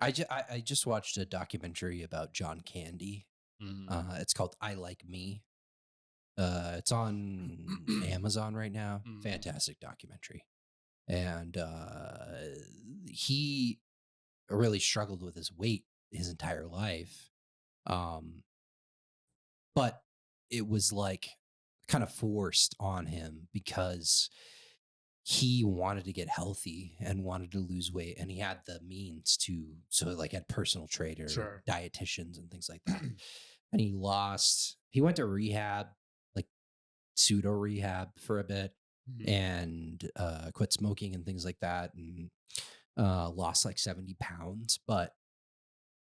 I just watched a documentary about John Candy. It's called I Like Me. It's on Amazon right now. Mm. Fantastic documentary. And he really struggled with his weight his entire life. Um, but it was like kind of forced on him because he wanted to get healthy and wanted to lose weight, and he had the means to, so like had personal trainer, Sure. dietitians and things like that. And he went to rehab, like pseudo rehab for a bit, Mhm. and quit smoking and things like that, and lost like 70 pounds. But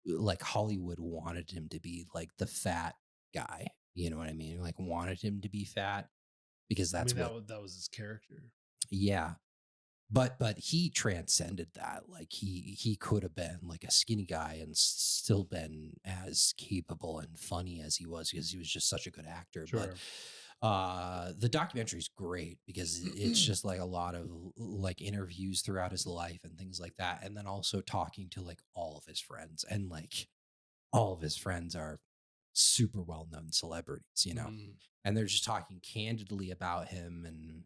like Hollywood wanted him to be like the fat guy. You know what I mean? Like wanted him to be fat because I that's mean, what, that was his character. yeah. But he transcended that. Like he could have been like a skinny guy and still been as capable and funny as he was, because he was just such a good actor. But Sure. the documentary is great because it's just like a lot of like interviews throughout his life and things like that, and then also talking to like all of his friends, and like all of his friends are super well-known celebrities, Mm. and they're just talking candidly about him and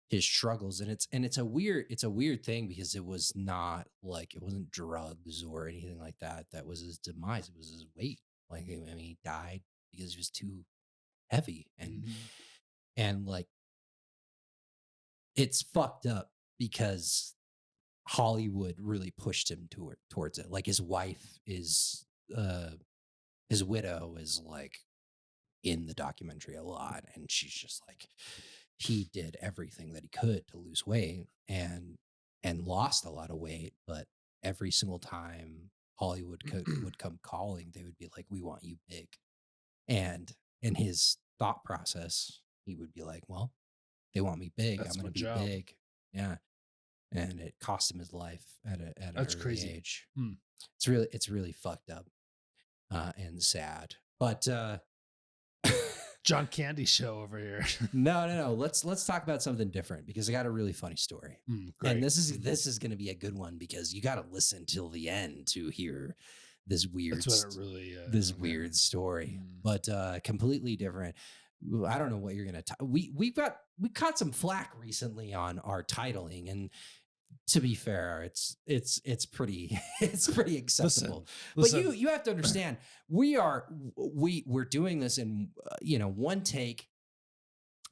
his struggles. And it's a weird thing because it was not like, it wasn't drugs or anything like that that was his demise. It was his weight. Like, I mean, he died because he was too heavy. and Mhm. and like, it's fucked up because Hollywood really pushed him towards it. Like his wife is uh his widow is like in the documentary a lot, and she's just like, he did everything that he could to lose weight, and lost a lot of weight. But every single time Hollywood would come calling, they would be like, we want you big. And in his thought process, he would be like, well, they want me big, I'm That's going my to be job. big. Yeah. And it cost him his life at an That's early crazy. age. Hmm. It's really fucked up, and sad. But John Candy show over here. no. Let's talk about something different, because I got a really funny story. And Great. this is going to be a good one, because you got to listen till the end to hear this weird That's what it really. this Okay. weird story, Mm. but completely different. I don't know what you're going to we caught some flack recently on our titling, and to be fair, it's pretty it's pretty acceptable. But Listen. you have to understand, we're doing this in one take,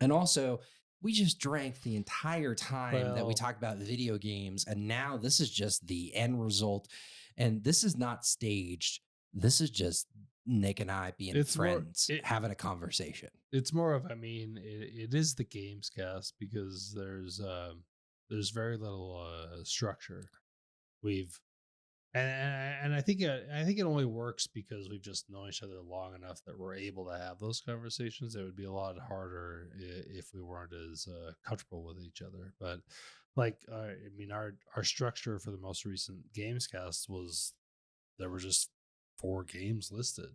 and also we just drank the entire time that we Well, talked about video games, and now this is just the end result, and this is not staged. This is just Nick and I being it's more. friends having a conversation. It's more of. I mean, it is the Gamescast because there's very little structure. We've and I think it only works because we've just known each other long enough that we're able to have those conversations. It would be a lot harder if we weren't as comfortable with each other. But like, I mean, our structure for the most recent Gamescast was there were just 4 games listed.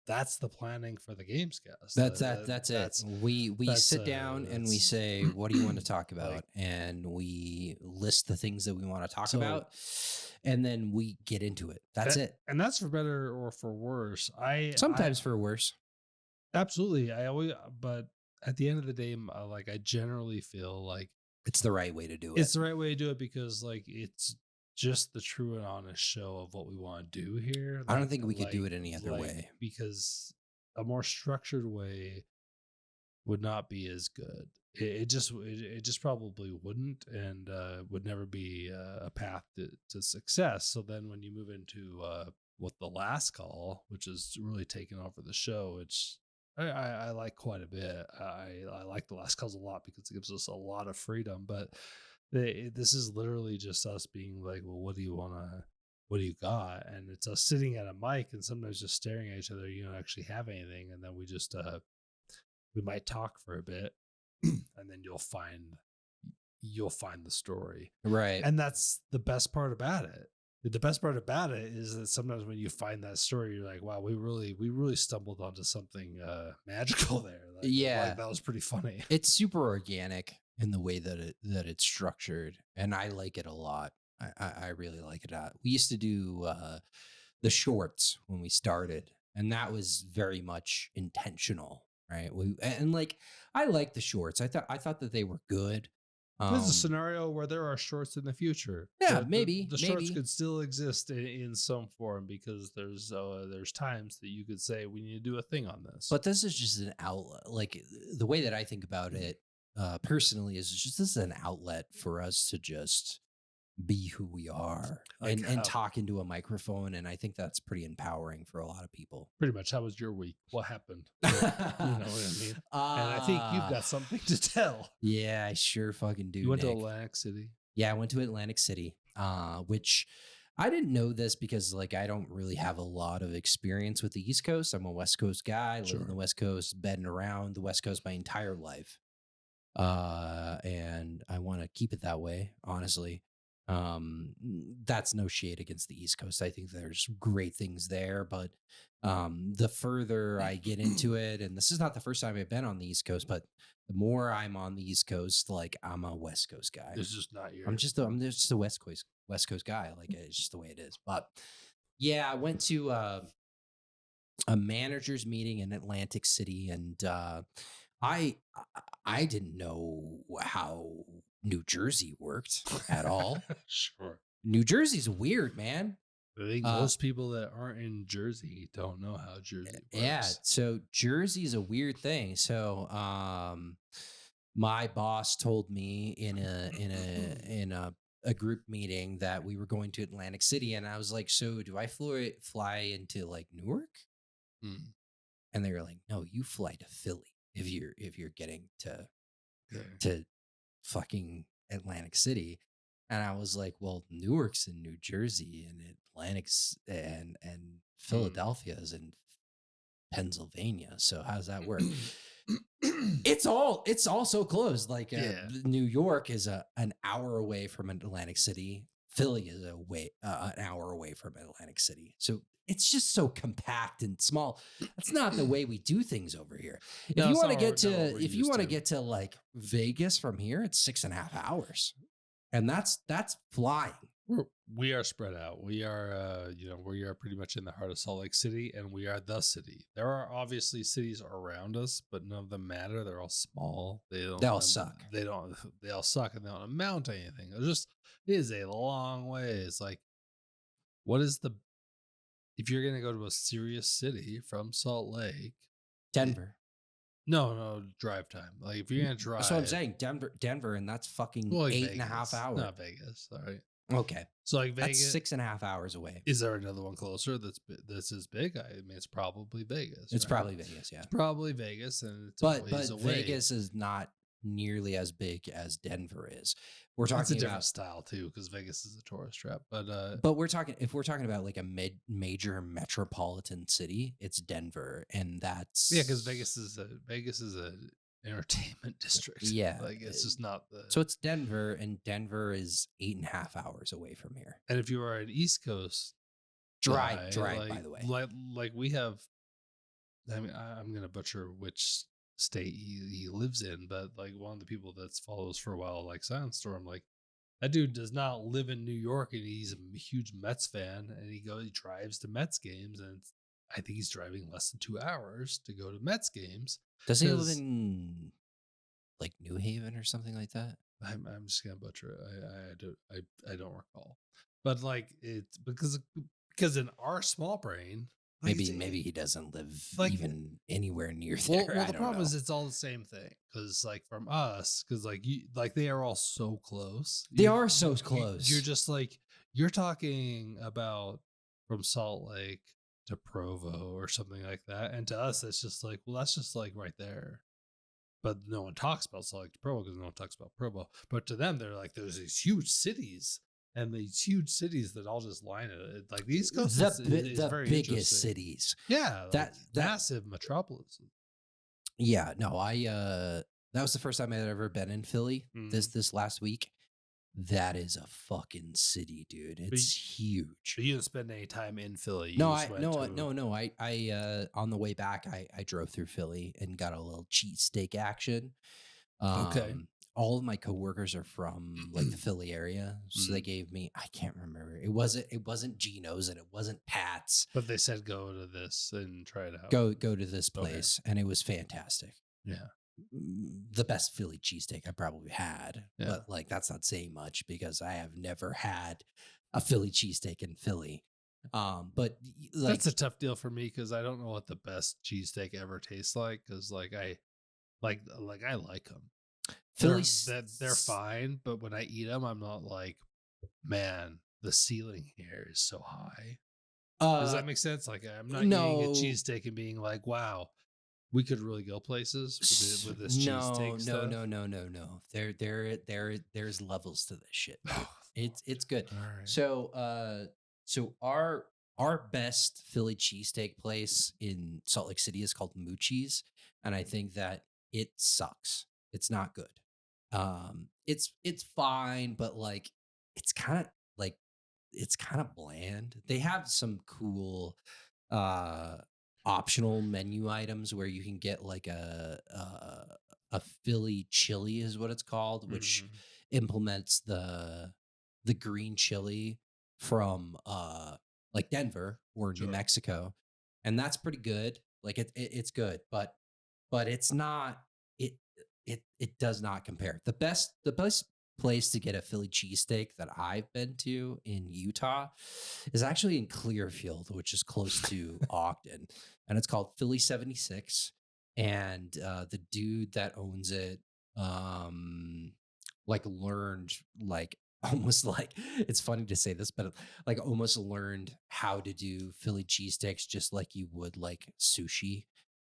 That's the planning for the Gamescast. That's it. We sit down and we That's say, what do you want to talk like about? And we list the things that we want to talk so. about, and then we get into it. That's it. And that's for better or for worse. I Sometimes for worse. absolutely. I always, but at the end of the day, like I generally feel like It's the right way to do it. it's the right way to do it because like it's just the true and honest show of what we want to do here. I don't think we could do it any other way. Because a more structured way would not be as good. It just probably wouldn't, and would never be a path to success. So then when you move into what the last call, which is really taking over the show, which I like quite a bit. I like the last calls a lot because it gives us a lot of freedom. But this is literally just us being like, well, what do you want to? What do you got? And it's us sitting at a mic and sometimes just staring at each other. You don't actually have anything, and then we might talk for a bit, and then you'll find the story. Right. And that's the best part about it. The best part about it is that sometimes when you find that story, you're like, wow, we really stumbled onto something magical there. Yeah. That was pretty funny. It's super organic in the way that it's structured, and I like it a lot. I really like it. We used to do the shorts when we started, and that was very much intentional, right? And like I like the shorts. I thought that they were good. There's a Um, scenario where there are shorts in the future. yeah, The maybe, the shorts maybe. could still exist in some form because there's times that you could say we need to do a thing on this. But this is just an outlet. Like the way that I think about it personally is just this is an outlet for us to just be who we are Like and how talk into a microphone. And I think that's pretty empowering for a lot of people. pretty much how was your week? What happened? You know what I mean? And I think you've uh got something to tell. yeah, I sure fucking You do, went to Nick. Atlantic City. Yeah, I went to Atlantic City, which I didn't know this because like I don't really have a lot of experience with the East Coast. I'm a West Coast guy, live in the Sure. West Coast, been around the West Coast my entire life. And I want to keep it that way, honestly. That's no shade against the East Coast. I think there's great things there, but the further I get into it, and this is not the first time I've been on the East Coast, but the more I'm on the East Coast, like I'm a West Coast guy. It's just not I'm your just a West Coast guy. Like it's just the way it is. But yeah, I went to a managers meeting in Atlantic City, and I I didn't know how New Jersey worked at all. sure. New Jersey's weird, man. I think Uh, most people that aren't in Jersey don't know how Jersey yeah, works. so Jersey's a weird thing. So my boss told me in a group meeting that we were going to Atlantic City, and I was like, "So do I fly into like Newark?" Mm, And they were like, "No, you fly to Philly if you're getting okay. to fucking Atlantic City." And I was like, "Well, Newark's in New Jersey, and and Mm. Philadelphia is in Pennsylvania. So how does that work?" It's all so close. Like yeah. New York is an hour away from Atlantic City. Philly is an hour away from Atlantic City. So it's just so compact and small. That's not the way we do things over here. If No, you it's want not to get not what to we're if you used want to to. get to like Vegas from here, it's 6.5 hours, and that's flying. We are spread out. We are, we are pretty much in the heart of Salt Lake City, and we are the city. There are obviously cities around us, but none of them matter. They're all small. They all suck. They don't. They all suck, and they don't amount to anything. It is a long way. It's like, what is the if you're gonna go to a serious city from Salt Lake? It, Denver. no, drive time. Like if you're gonna That's what I'm drive, saying. Denver, and that's fucking well, like 8.5 Vegas, hours. not Vegas. All right. Okay, So like that's Vegas, 6.5 hours away. is there another one closer that's as big? I mean, it's probably Vegas, It's right? probably Vegas, yeah. It's probably Vegas, and it's a But ways but away. Vegas is not nearly as big as Denver is. We're It's a talking different about, style too, because Vegas is a tourist trap. but if we're talking about like a major metropolitan city, it's Denver, and Yeah, because that's Vegas is a entertainment district. yeah. Like it's just not the. So it's Denver, and Denver is 8.5 hours away from here. And if you are an East Coast Dry, guy, dry, by the way. like we have, I mean, I'm gonna butcher which state he lives in, but like one of the people that's follows for a while, like Silent Storm, like that dude does not live in New York, and he's a huge Mets fan, and he drives to Mets games, and I think he's driving less than 2 hours to go to Mets games. Does he live Because in like New Haven or something like that? I'm just gonna butcher it. I don't recall, but like it's because in our small brain, like Maybe he doesn't live like even anywhere near well, there. well, I the don't problem know. is it's all the same thing because like from us, because like you like they are all so close. They are so close. You're just like you're talking about from Salt Lake to Provo or something like that, and to us, it's just like well, that's just like right there. But no one talks about Salt Lake to Provo because no one talks about Provo. But to them, they're like there's these huge cities. And these huge cities that all just line it, like the East Coast is The very biggest interesting. cities. Yeah, like That massive metropolis. yeah, no, I that was the first time I'd ever been in Philly Mhm. this last week. That is a fucking city, dude. But It's huge. But you didn't spend any time in Philly. You No, just I went no to no no. I on the way back I drove through Philly and got a little cheesesteak action. okay. all of my coworkers are from like the Philly area, so they Mm. gave me, I can't remember. It wasn't Geno's and it wasn't Pat's. But they said go to this and try it out. Go to this Okay. place, and it was fantastic. Yeah. The best Philly cheesesteak I probably had, Yeah. but like that's not saying much because I have never had a Philly cheesesteak in Philly. Like That's a tough deal for me because I don't know what the best cheesesteak ever tastes like. Because I like them. Philly, They're fine, but when I eat them, I'm not like, man, the ceiling here is so high. Does that make sense? Like I'm not eating a no, cheesesteak and being like, wow, we could really go places with this cheesesteak stuff. no. There's levels to this shit. Dude. Oh, It's good. all right. So our best Philly cheesesteak place in Salt Lake City is called Moochie's, and I think that it sucks. It's not good. It's fine, but like it's kind of like it's kind of bland. They have some cool uh optional menu items where you can get like a Philly chili is what it's called, which Mhm. implements the green chili from like Denver or New Sure. Mexico, and that's pretty good. Like it's good, but it's not it it does not compare. The best place to get a Philly cheesesteak that I've been to in Utah is actually in Clearfield, which is close to Ogden, and it's called Philly 76. And the dude that owns it, like learned like almost like it's funny to say this, but like almost learned how to do Philly cheesesteaks just like you would like sushi.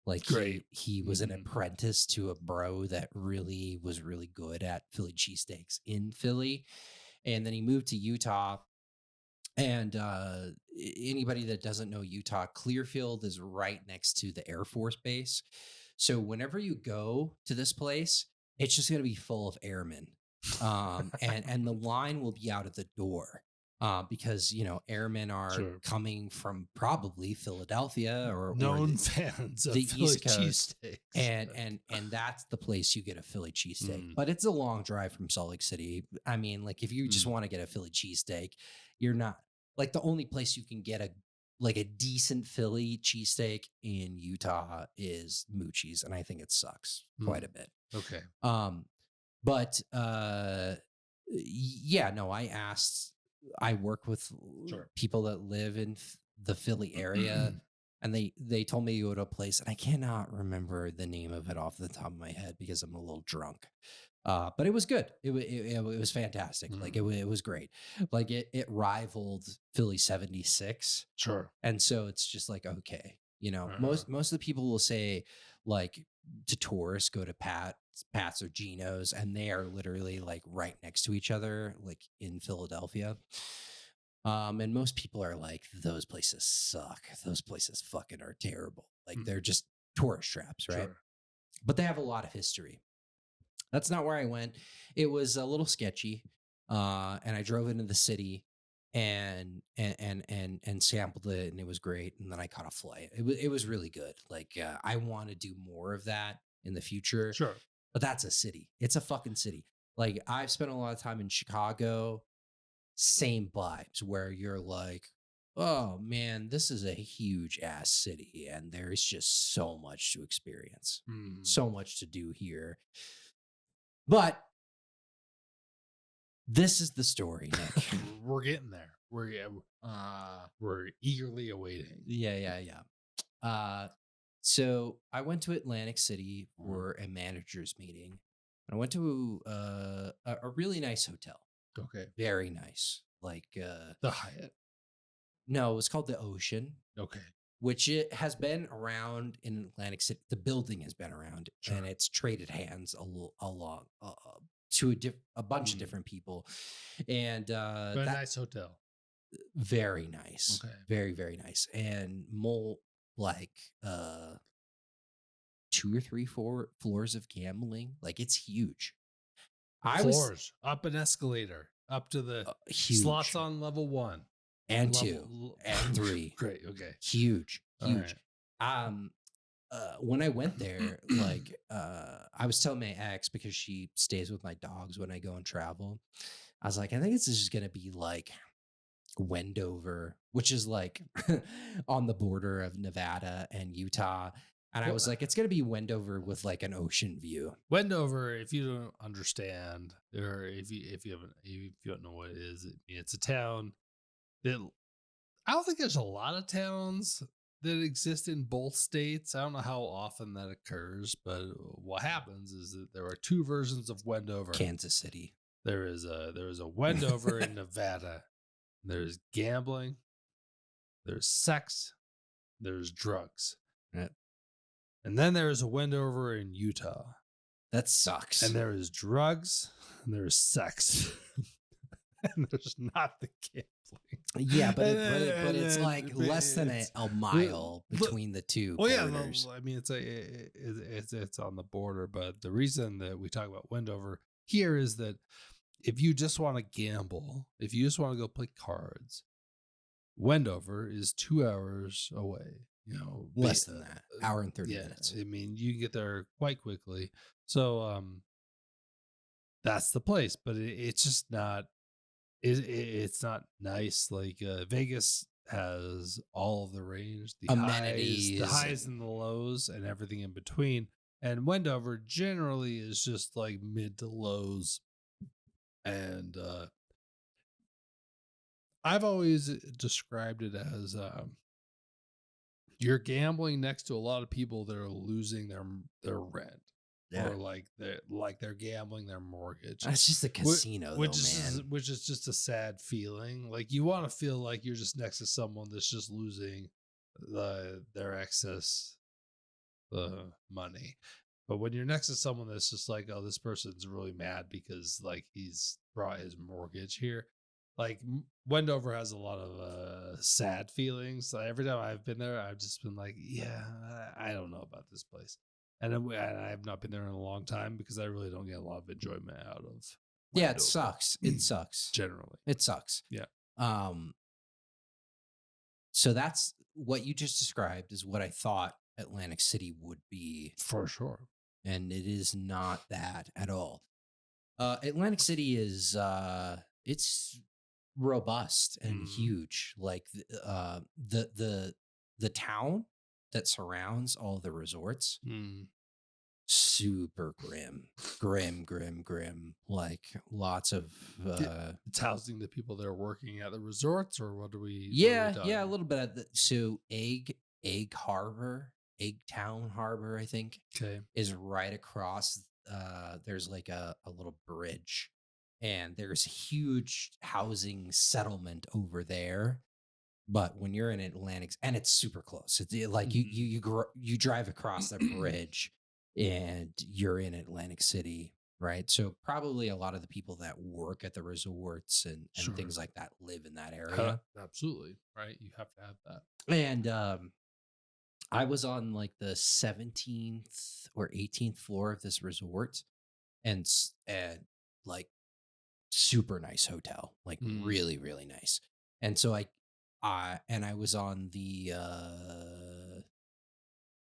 Like Great. he was an Mhm. apprentice to a bro that really was really good at Philly cheesesteaks in Philly. And then he moved to Utah. And anybody that doesn't know Utah, Clearfield is right next to the Air Force Base. So whenever you go to this place, it's just going to be full of airmen, and the line will be out of the door because airmen are Sure. coming from probably Philadelphia or Known fans of the Philly East Coast, cheesesteaks. and that's the place you get a Philly cheesesteak. Mm. But it's a long drive from Salt Lake City. I mean, like if you just Mm. want to get a Philly cheesesteak, you're not like the only place you can get a decent Philly cheesesteak in Utah is Moochie's, and I think it sucks quite a bit. Okay. But yeah, no, I work with Sure. people that live in the Philly area, and they told me to go to a place, and I cannot remember the name of it off the top of my head because I'm a little drunk. But it was good. It was fantastic. Like it was great. Like it rivaled Philly 76. Sure. And so it's just like, okay, Uh-huh. most of the people will say like to tourists, go to Pat's or Geno's, and they are literally like right next to each other, like in Philadelphia. And most people are like, those places suck. Those places fucking are terrible. Like they're just tourist traps, right? Sure. But they have a lot of history. That's not where I went. It was a little sketchy, and I drove into the city and sampled it, and it was great. And then I caught a flight. It was really good. Like I want to do more of that in the future. Sure. But that's a city. It's a fucking city. Like I've spent a lot of time in Chicago. Same vibes where you're like, oh man, this is a huge ass city, and there's just so much to experience, so much to do here. But this is the story, Nick. We're getting there. We're eagerly awaiting. Yeah. So I went to Atlantic City for a manager's meeting. I went to a really nice hotel. Okay. Very nice. Like The Hyatt. no, it was called the Ocean, Okay. which it has been around in Atlantic City. The building has been around, Sure. and it's traded hands along to a bunch of different people, and But a nice hotel. very nice, Okay. very very nice, and more like 2 or 3 floors of gambling. Like it's huge. I was Floors. Up an escalator. Up to the huge slots on level 1. and Level- 2 and 3. Great. Okay. Huge, All huge. right. when I went there, like I was telling my ex because she stays with my dogs when I go and travel. I was like, I think this is going to be like Wendover, which is like on the border of Nevada and Utah. And I Well, was like, it's going to be Wendover with like an ocean view. Wendover, if you don't understand, or if you don't know what it is, it's a town that I don't think there's a lot of towns that exist in both states. I don't know how often that occurs, but what happens is that there are two versions of Wendover. Kansas City. There is a Wendover in Nevada. There's gambling, there's sex, there's drugs. Right. And then there is a Wendover in Utah. That sucks. And there is drugs, and there's sex. And there's not the gambling. Yeah, but it's like less than a mile between the two borders. I mean, it's on the border. But the reason that we talk about Wendover here is that if you just want to gamble, if you just want to go play cards, Wendover is 2 hours away. Less than that, hour and 30 minutes. I mean, you can get there quite quickly. So that's the place, but it's just not. It's not nice. Like Vegas has all of the range, the amenities, the highs and the lows, and everything in between. And Wendover generally is just like mid to lows. And I've always described it as you're gambling next to a lot of people that are losing their rent. Yeah. Or like they're gambling their mortgage. That's just a casino, which is just a sad feeling. Like you want to feel like you're just next to someone that's just losing their excess money. But when you're next to someone that's just like, oh, this person's really mad because like he's brought his mortgage here. Like Wendover has a lot of sad feelings. So every time I've been there, I've just been like, yeah, I don't know about this place. And I have not been there in a long time because I really don't get a lot of enjoyment out of Wendover. Yeah, it sucks. It sucks. Generally. It sucks. Yeah. So that's what you just described is what I thought Atlantic City would be. For sure. And it is not that at all. Atlantic City is it's robust and huge. Like the town that surrounds all the resorts, super grim. Like lots of it's housing the people that are working at the resorts, or what do we? Yeah, a little bit of so Egg Town Harbor, I think. Okay, is right across. There's like a little bridge, and there's a huge housing settlement over there. But when you're in Atlantic, and it's super close, it's like you drive across the bridge, and you're in Atlantic City, right? So probably a lot of the people that work at the resorts and things like that live in that area. Absolutely, right. You have to have that. And I was on like the 17th or 18th floor of this resort, and like super nice hotel, like really, really nice. And so I was on the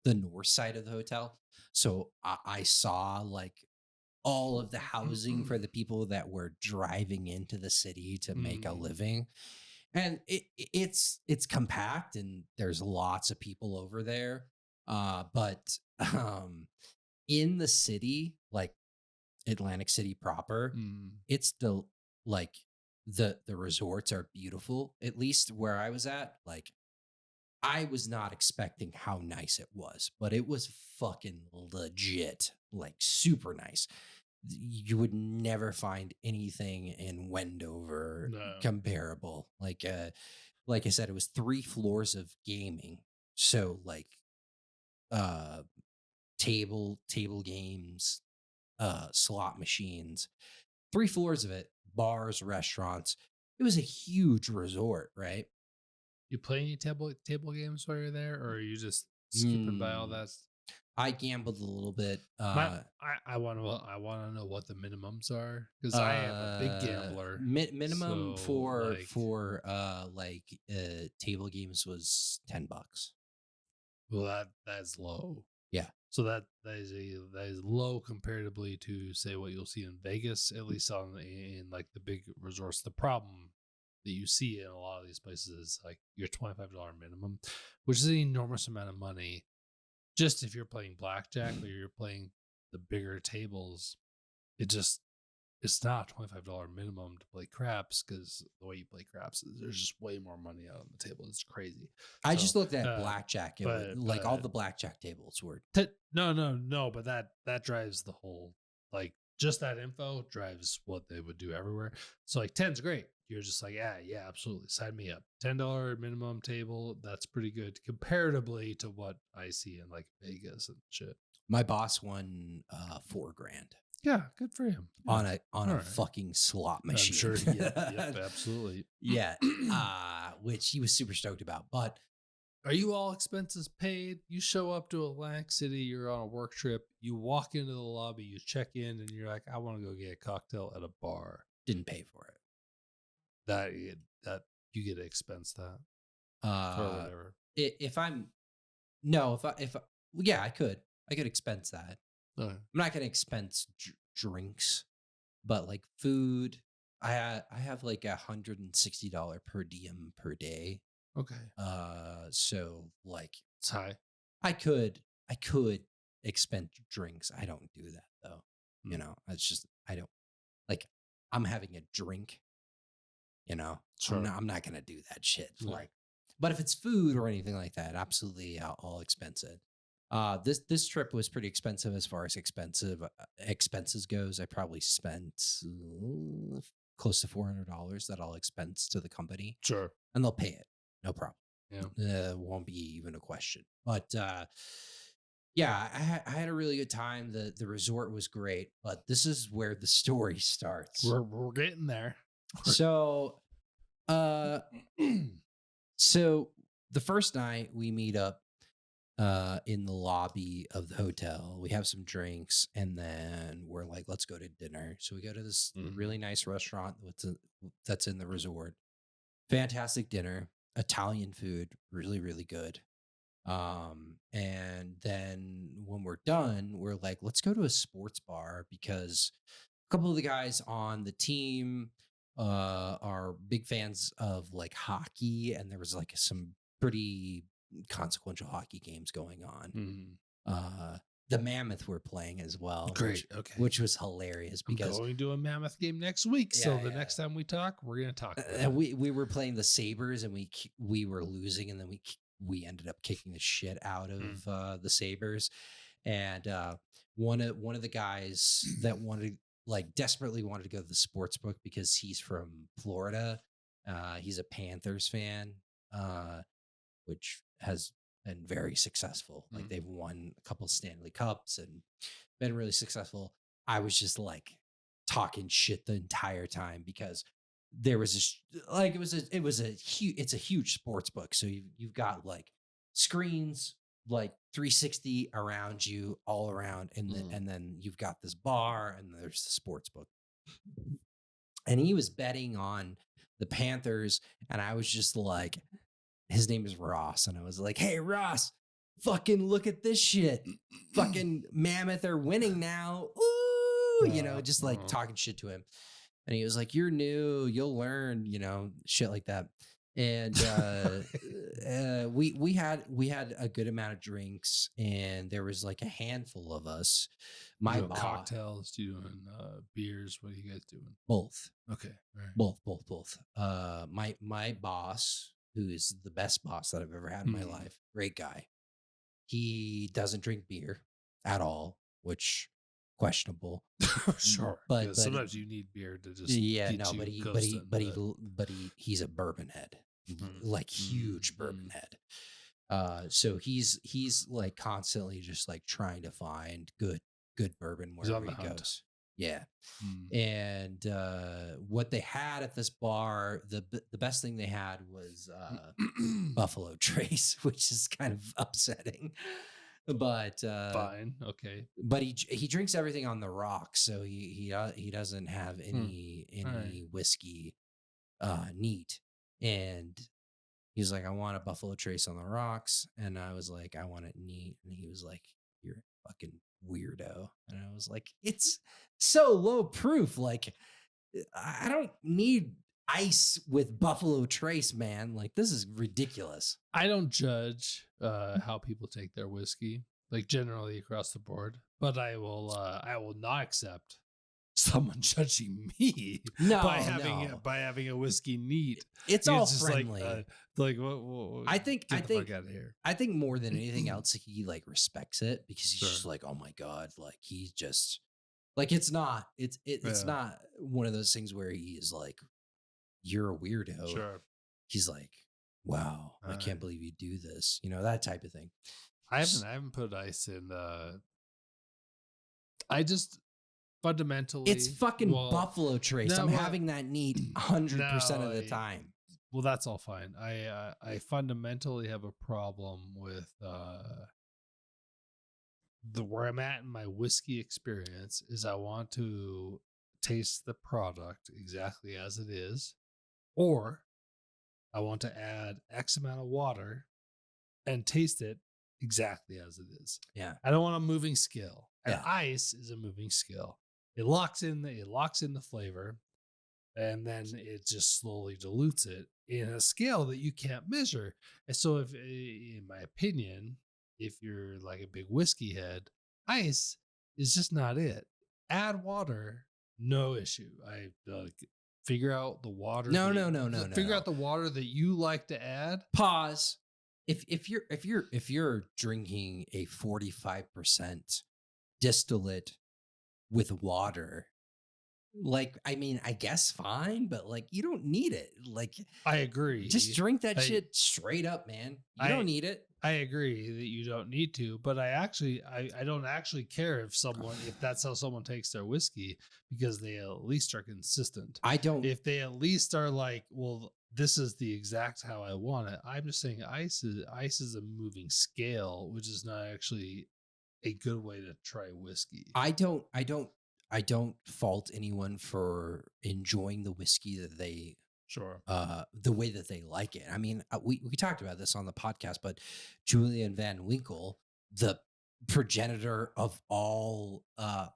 north side of the hotel. So I saw like all of the housing for the people that were driving into the city to make a living. And it's compact and there's lots of people over there. But in the city, like Atlantic City proper, it's the resorts are beautiful, at least where I was at. Like I was not expecting how nice it was, but it was fucking legit, like super nice. You would never find anything in Wendover comparable. Like I said, it was 3 floors of gaming. So like table games, slot machines, 3 floors of it, bars, restaurants. It was a huge resort, right? You play any table games while you're there, or are you just skipping by all that? I gambled a little bit. I want to know what the minimums are, because I am a big gambler. Minimum for table games was $10. Well, that's low. Yeah. So that is low comparatively to say what you'll see in Vegas, at least in like the big resorts. The problem that you see in a lot of these places is like your $25 minimum, which is an enormous amount of money. Just if you're playing blackjack or you're playing the bigger tables, it just it's not a $25 minimum to play craps because the way you play craps is there's just way more money out on the table. It's crazy. I just So, looked at blackjack. It was like all but the blackjack tables were. no, but that drives the whole like just that info drives what they would do everywhere. So like 10's great. You're just like, yeah, absolutely. Sign me up. $10 minimum table. That's pretty good comparatively to what I see in like Vegas and shit. My boss won $4 grand Yeah, good for him. on Yeah. a All right. fucking slot I'm machine. sure. Yep, absolutely. Yeah, which he was super stoked about. But Are you all expenses paid? You show up to Atlantic City, you're on a work trip, you walk into the lobby, you check in, and you're like, I want to go get a cocktail at a bar. didn't pay for it. That you get to expense that or whatever. If I'm no, if I, yeah, I could expense that. Okay. I'm not gonna expense drinks, but like food, I have like $160 per diem per day. Okay. So like It's high. I could expense drinks. I don't do that though. You Mm. know, it's just I don't like. I'm having a drink. You know, Sure. I'm not gonna do that shit. Yeah. Like, but if it's food or anything like that, absolutely, I'll expense it. This trip was pretty expensive as far as expenses goes. I probably spent close to $400 that I'll expense to the company, Sure. and they'll pay it, no problem. Yeah. Won't be even a question. But yeah, I had a really good time. The resort was great, but this is where the story starts. We're getting there. So, uh, so the first night we meet up in the lobby of the hotel. We have some drinks, and then we're like, let's go to dinner. So we go to this really nice restaurant that's in the resort. Fantastic dinner, Italian food, really, really good. And then when we're done, we're like, let's go to a sports bar because a couple of the guys on the team are big fans of like hockey, and there was like some pretty consequential hockey games going on. Mhm. The Mammoth were playing as well. Great. Okay. Which was hilarious I'm because going to a Mammoth game next week. So Yeah, the yeah. next time we talk, we're gonna talk. About it. we were playing the Sabres, and we were losing, and then we ended up kicking the shit out of the Sabres. And one of the guys that desperately wanted to go to the sports book because he's from Florida. He's a Panthers fan, which has been very successful. Like they've won a couple Stanley Cups and been really successful. I was just like talking shit the entire time because there was this like it's a huge sports book. So you've got like screens like 360 around you all around, and then you've got this bar, and there's the sports book. And he was betting on the Panthers, and I was just like, his name is Ross, and I was like, hey Ross, fucking look at this shit. Fucking Mammoth are winning now. Ooh, just like talking shit to him. And he was like, you're new, you'll learn, shit like that. And we had a good amount of drinks, and there was like a handful of us. My boss, cocktails, doing beers. What are you guys doing? both. Okay, all right. Both. My boss, who is the best boss that I've ever had in my life, great guy. He doesn't drink beer at all, which questionable. Sure, but sometimes you need beer to just he's a bourbon head, like huge bourbon head. So he's like constantly just like trying to find good bourbon wherever he goes. Yeah. And what they had at this bar, the best thing they had was Buffalo Trace, which is kind of upsetting. But fine, okay. But he drinks everything on the rocks, so he doesn't have any whiskey neat. And he's like, I want a Buffalo Trace on the rocks, and I was like, I want it neat, and he was like, fucking weirdo. And I was like, it's so low proof. Like, I don't need ice with Buffalo Trace, man. Like, this is ridiculous. I don't judge how people take their whiskey, like generally across the board, but I will not accept someone judging me by No, having no. by having a whiskey neat. It's all It's just friendly. like what, I think I get the fuck think out of here. I think more than anything else, he like respects it because he's just Sure. like, oh my God, like he's just like it's Yeah. not one of those things where he's like, you're a weirdo. Sure. He's like, wow, I Uh, can't believe you do this, that type of thing. I haven't put ice in I just It's fundamentally fucking well Buffalo Trace. no I'm well, having that neat 100% of no the time. well that's all fine. I fundamentally have a problem with the where I'm at in my whiskey experience is I want to taste the product exactly as it is, or I want to add X amount of water and taste it exactly as it is. Yeah. I don't want a moving scale. And Yeah. ice is a moving scale. It locks in the flavor, and then it just slowly dilutes it in a scale that you can't measure. And so, if, in my opinion, if you're like a big whiskey head, ice is just not it. Add water, no issue. I figure out the water. No, no, no, no, Figure no. out the water that you like to add. Pause. If you're drinking a 45% distillate with water, like, I mean, I guess fine, but like you don't need it. Like, I agree. just drink that I- shit straight up, man. You I- don't need it. I agree that you don't need to, but I don't actually care if that's how someone takes their whiskey, because they at least are consistent. I don't. If they at least are like, well, this is the exact how I want it. I'm just saying ice is a moving scale, which is not actually a good way to try whiskey. I don't fault anyone for enjoying the whiskey that they Sure. the way that they like it. I mean, we talked about this on the podcast, but Julian Van Winkle, the progenitor of all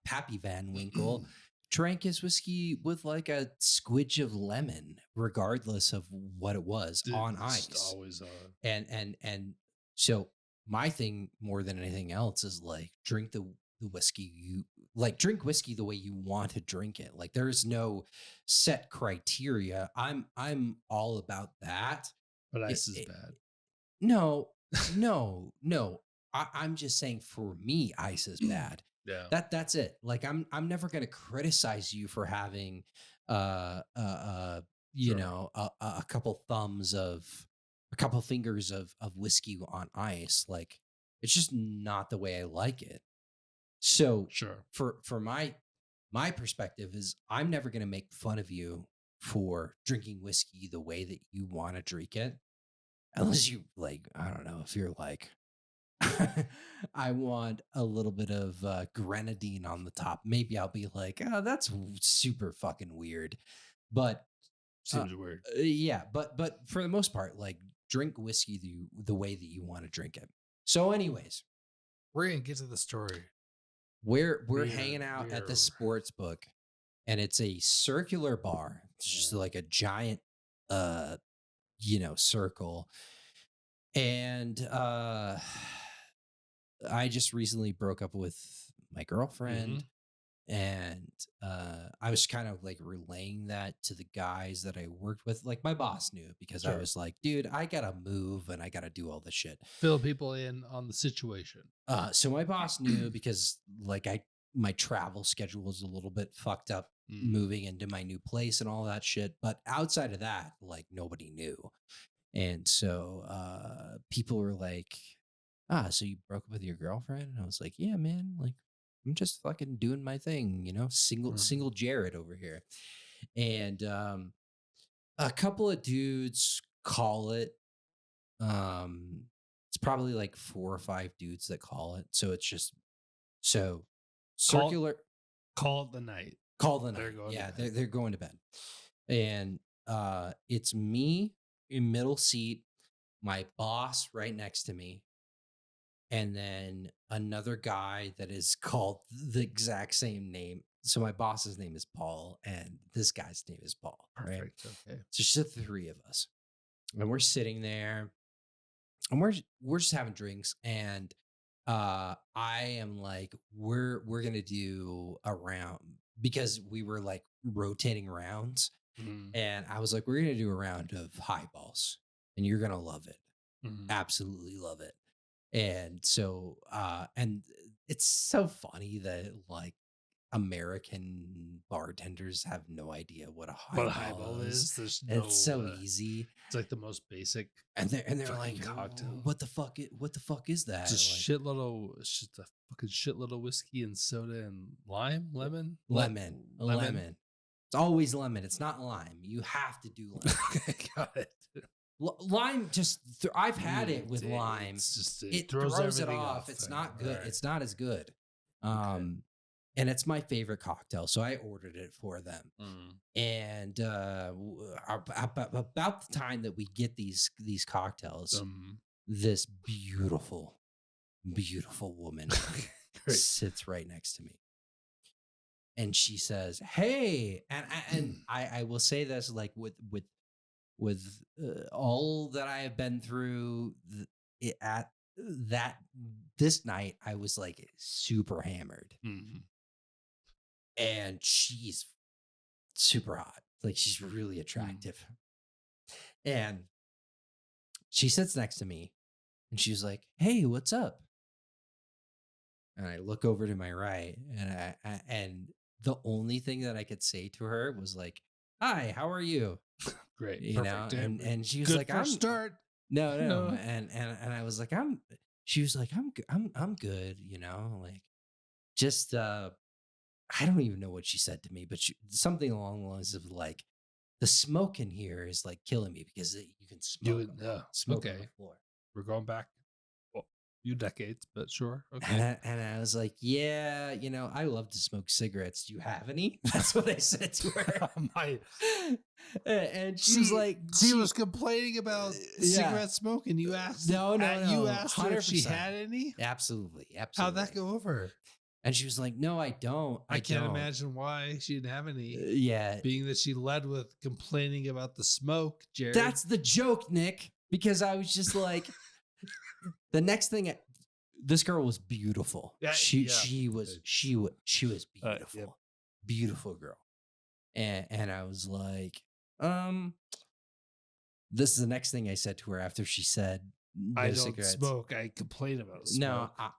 Pappy Van Winkle, drank his whiskey with like a squidge of lemon, regardless of what it was, on It's ice. always And so my thing more than anything else is like drink the whiskey drink whiskey the way you want to drink it. Like there's no set criteria. I'm all about that. but It- ice is it- bad. no, no. I'm just saying for me, ice is bad. Yeah. That's it. Like I'm never gonna criticize you for having Sure. a couple fingers of whiskey on ice. Like it's just not the way I like it. So Sure. for my perspective is I'm never going to make fun of you for drinking whiskey the way that you want to drink it, unless you like, I don't know, if you're like, I want a little bit of grenadine on the top. Maybe I'll be like, oh, that's super fucking weird. But Seems weird. yeah, but for the most part, like drink whiskey the way that you want to drink it. So, anyways, We're gonna get to the story. we're We're- hanging out at the we're- sports book, and it's a circular bar. It's just like a giant circle. And I just recently broke up with my girlfriend, and I was kind of like relaying that to the guys that I worked with. Like my boss knew, because I Sure. was like, dude, I gotta move and I gotta do all this shit. Fill people in on the situation. So my boss knew, because like my travel schedule was a little bit fucked up Mm. moving into my new place and all that shit. But outside of that, like nobody knew. And so people were like, so you broke up with your girlfriend? And I was like, yeah, man, like I'm just fucking doing my thing, single Jared over here. And a couple of dudes call it. It's probably like 4 or 5 dudes that call it. So it's just circular. Call it the night. Call the They're night. going to Yeah, bed. they're going to bed. And it's me in middle seat, my boss right next to me, and then another guy that is called the exact same name. So my boss's name is Paul, and this guy's name is Paul. Right. Perfect. Okay. So it's just the three of us, and we're sitting there, and we're just having drinks, and I am like, we're gonna do a round because we were like rotating rounds, Mhm. and I was like, we're gonna do a round of highballs, and you're gonna love it, Mhm. absolutely love it. And so and it's so funny that like American bartenders have no idea what a What a highball highball is. is, there's It's no, so easy. it's like the most basic And they're like, fucking cocktail. What the fuck what the fuck is that? Just Like just a fucking shitload of whiskey and soda and lime, lemon, lemon. lemon. It's always lemon. It's not lime. You have to do lemon. Okay, got it. Lime just I've had it with lime. It's just It throws throws it everything off. It's not good. Alright. It's not as good. Okay. And it's my favorite cocktail, so I ordered it for them. Mm. And about the time that we get these cocktails, this beautiful, beautiful woman Great. sits right next to me, and she says, "Hey," and I will say this like with all that I have been through at that this night, I was like super hammered, Mhm. and she's super hot. Like she's really Mm. attractive. And she sits next to me and she's like, "Hey, what's up?" And I look over to my right, and and the only thing that I could say to her was like, "Hi, how are you?" Great. You know, Perfect. and she was Good like, first "I'm start. no," No. and I was like, "I'm." She was like, I'm good," you know, like just I don't even know what she said to me, but something along the lines of like, the smoke in here is like killing me because you can You smoke on the okay. floor. We're going back a few decades, but sure. And Okay. I was like, yeah, you know, I love to smoke cigarettes. Do you have any? That's what I said to her. My And she was like, she was complaining about yeah, cigarette smoke, and you asked no, no, you no, asked her if she 100%. had any. Absolutely, How'd that absolutely. go over? And she was like, no, I don't. I I can't don't. imagine why she didn't have any, Yeah, being that she led with complaining about the smoke, Jared. that's the joke, Nick, because I was just like, the next thing, this girl was beautiful. Yeah, She yeah. she was she was she was beautiful, Yep. beautiful girl. And I was like, this is the next thing I said to her after she said I no don't cigarettes. smoke. I complain about No, smoke.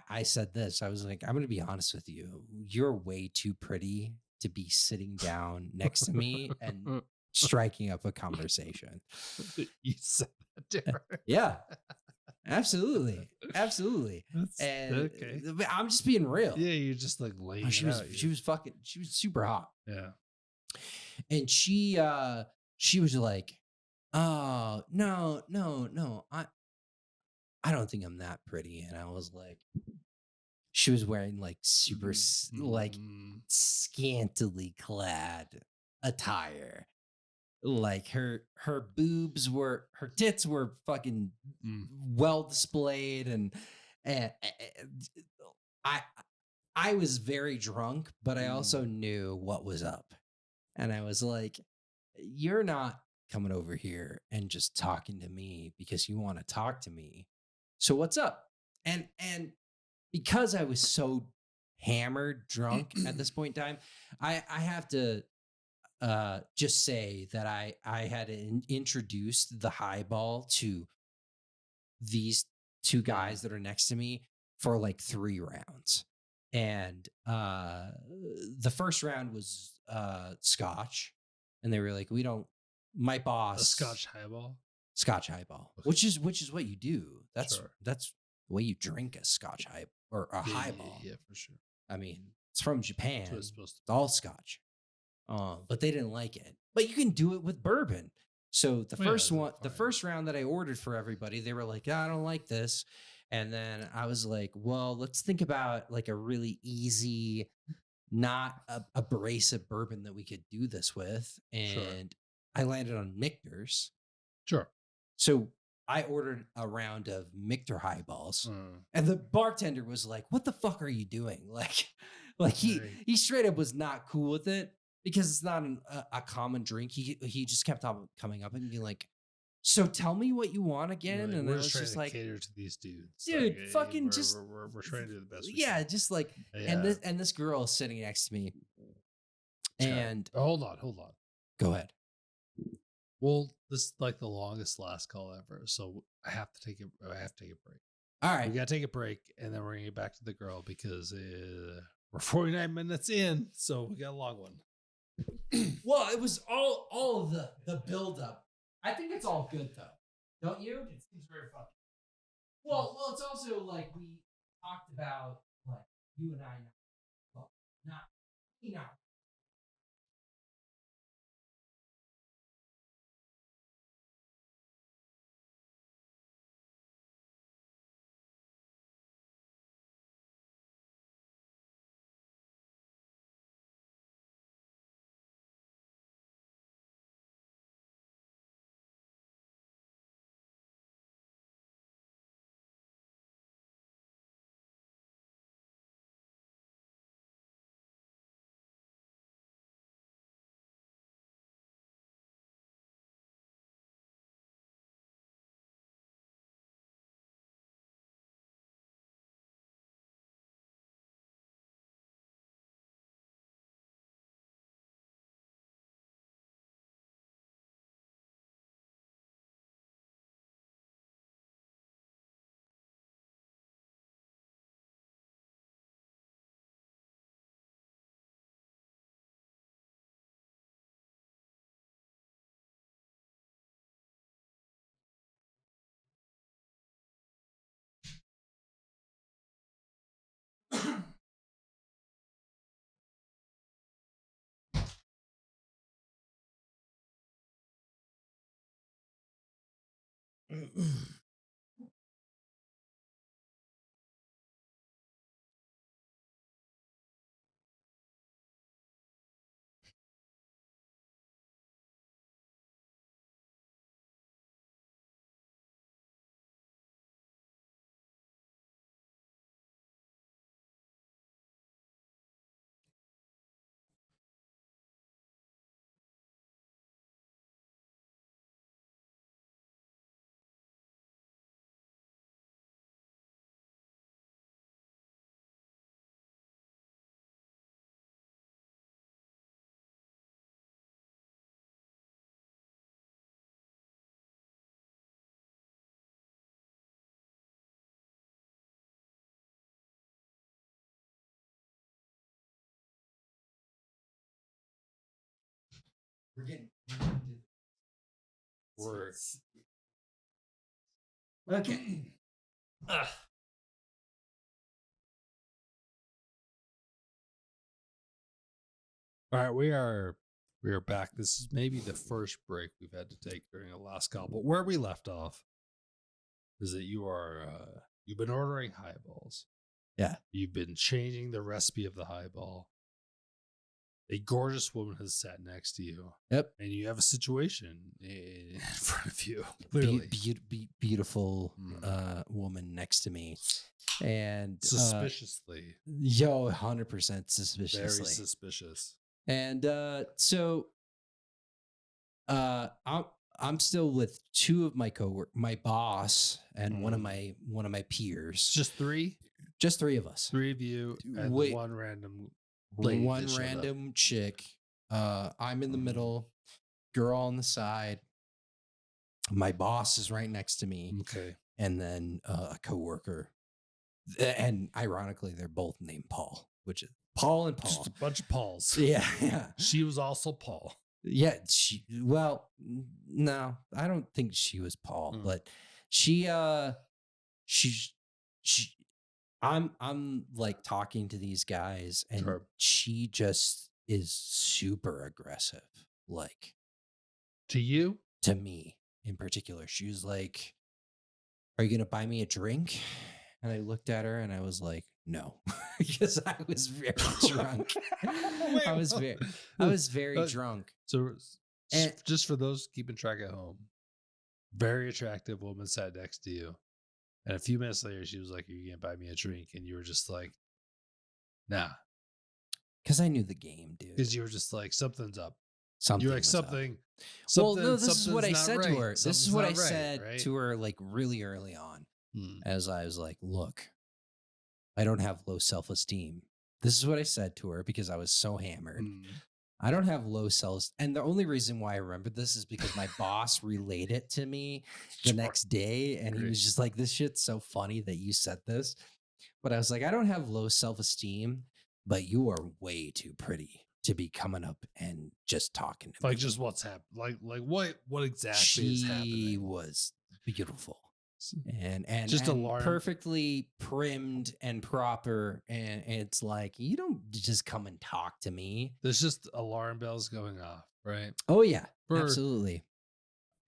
I said this. I was like, I'm gonna be honest with you. You're way too pretty to be sitting down next to me and striking up a conversation. You said that to her. Yeah, absolutely, absolutely. That's And okay. I'm just being real. Yeah, you're just like laying Oh, it out. she was fucking she was super hot. Yeah. And she was like, "Oh, no, no, no. I don't think I'm that pretty." And I was like, she was wearing like super like Mm. scantily clad attire. Like her boobs were her tits were fucking Mm. well displayed, and I I was very drunk, but I also knew what was up. And I was like, you're not coming over here and just talking to me because you want to talk to me. So what's up? And because I was so hammered drunk at this point in time, I have to just say that I had introduced the highball to these two guys that are next to me for like 3 rounds. And the first round was scotch, and they were like, we don't my A boss Scotch highball. scotch highball, Okay. which is what you do. That's Sure. that's the way you drink a scotch high or a highball. Yeah, for sure. I mean, it's from That's Japan. what it's supposed It's all scotch. But they didn't like it. But you can do it with bourbon. So the Oh, yeah, first that's one, the fine. first round that I ordered for everybody, they were like, I don't like this. And then I was like, well, let's think about like a really easy, not abrasive bourbon that we could do this with. Sure. And I landed on Michter's. Sure. So I ordered a round of Michter highballs, Mm. and the bartender was like, "What the fuck are you doing?" Like he straight up was not cool with it because it's not a common drink. He just kept on coming up and being like, "So tell me what you want again," Like, and we're I just was trying just to like, cater to these dudes, "Dude, like, fucking just we're trying to do the best. yeah, just like." Yeah. And this girl is sitting next to me, Okay. and hold on. go ahead. Well, this is like the longest last call ever, so I have to take a break. All We right, gotta take a break, and then we're gonna get back to the girl because we're 49 minutes in, so we got a long one. well, it was all of the build up. I think it's all good though, don't you? It seems very fun. Well, it's also like we talked about, like you and I, well, not you know. We're getting We're okay. Ugh. all right. We are back. This is maybe the first break we've had to take during the last call, but where we left off is that you've been ordering highballs. Yeah. You've been changing the recipe of the highball. A gorgeous woman has sat next to you. Yep. And you have a situation in front of you. Clearly. Beautiful woman next to me. And Suspiciously. 100% suspiciously. Very suspicious. And so I'm still with two of my my boss and one of my peers. Just three? Just three of us. Three of you and one random lady. One random chick. I'm in the middle, girl on the side. My boss is right next to me. Okay. And then a coworker. And ironically, they're both named Paul, which is Paul and Paul. Just a bunch of Pauls. Yeah. She was also Paul. Yeah. No, I don't think she was Paul, but I'm like talking to these guys and she just is super aggressive. Like to you? To me in particular. She was like, "Are you going to buy me a drink?" And I looked at her and I was like, "No," because I was very drunk. I was very drunk. So, and just for those keeping track at home, very attractive woman sat next to you, and a few minutes later, she was like, "Are you gonna buy me a drink?" And you were just like, "Nah," Because I knew the game, dude. because you were just like, "Something's up." Something You're like, was up. Well, no, this is what something's I not said to right. her. This is Something's what I not right, said right? to her like really early on, Hmm. as I was like, look, I don't have low self-esteem. This is what I said to her because I was so hammered. Hmm. I don't have low self, and the only reason why I remembered this is because my boss relayed it to me the Sure. next day, and he Great. was just like, "This shit's so funny that you said this." But I was like, "I don't have low self-esteem, but you are way too pretty to be coming up and just talking to Like, me." just what's happening? Like what exactly is She happening? was beautiful S- and Just alarm. perfectly primmed and proper, and it's like, you don't just come and talk to me. There's just alarm bells going off, right? Oh yeah, For absolutely.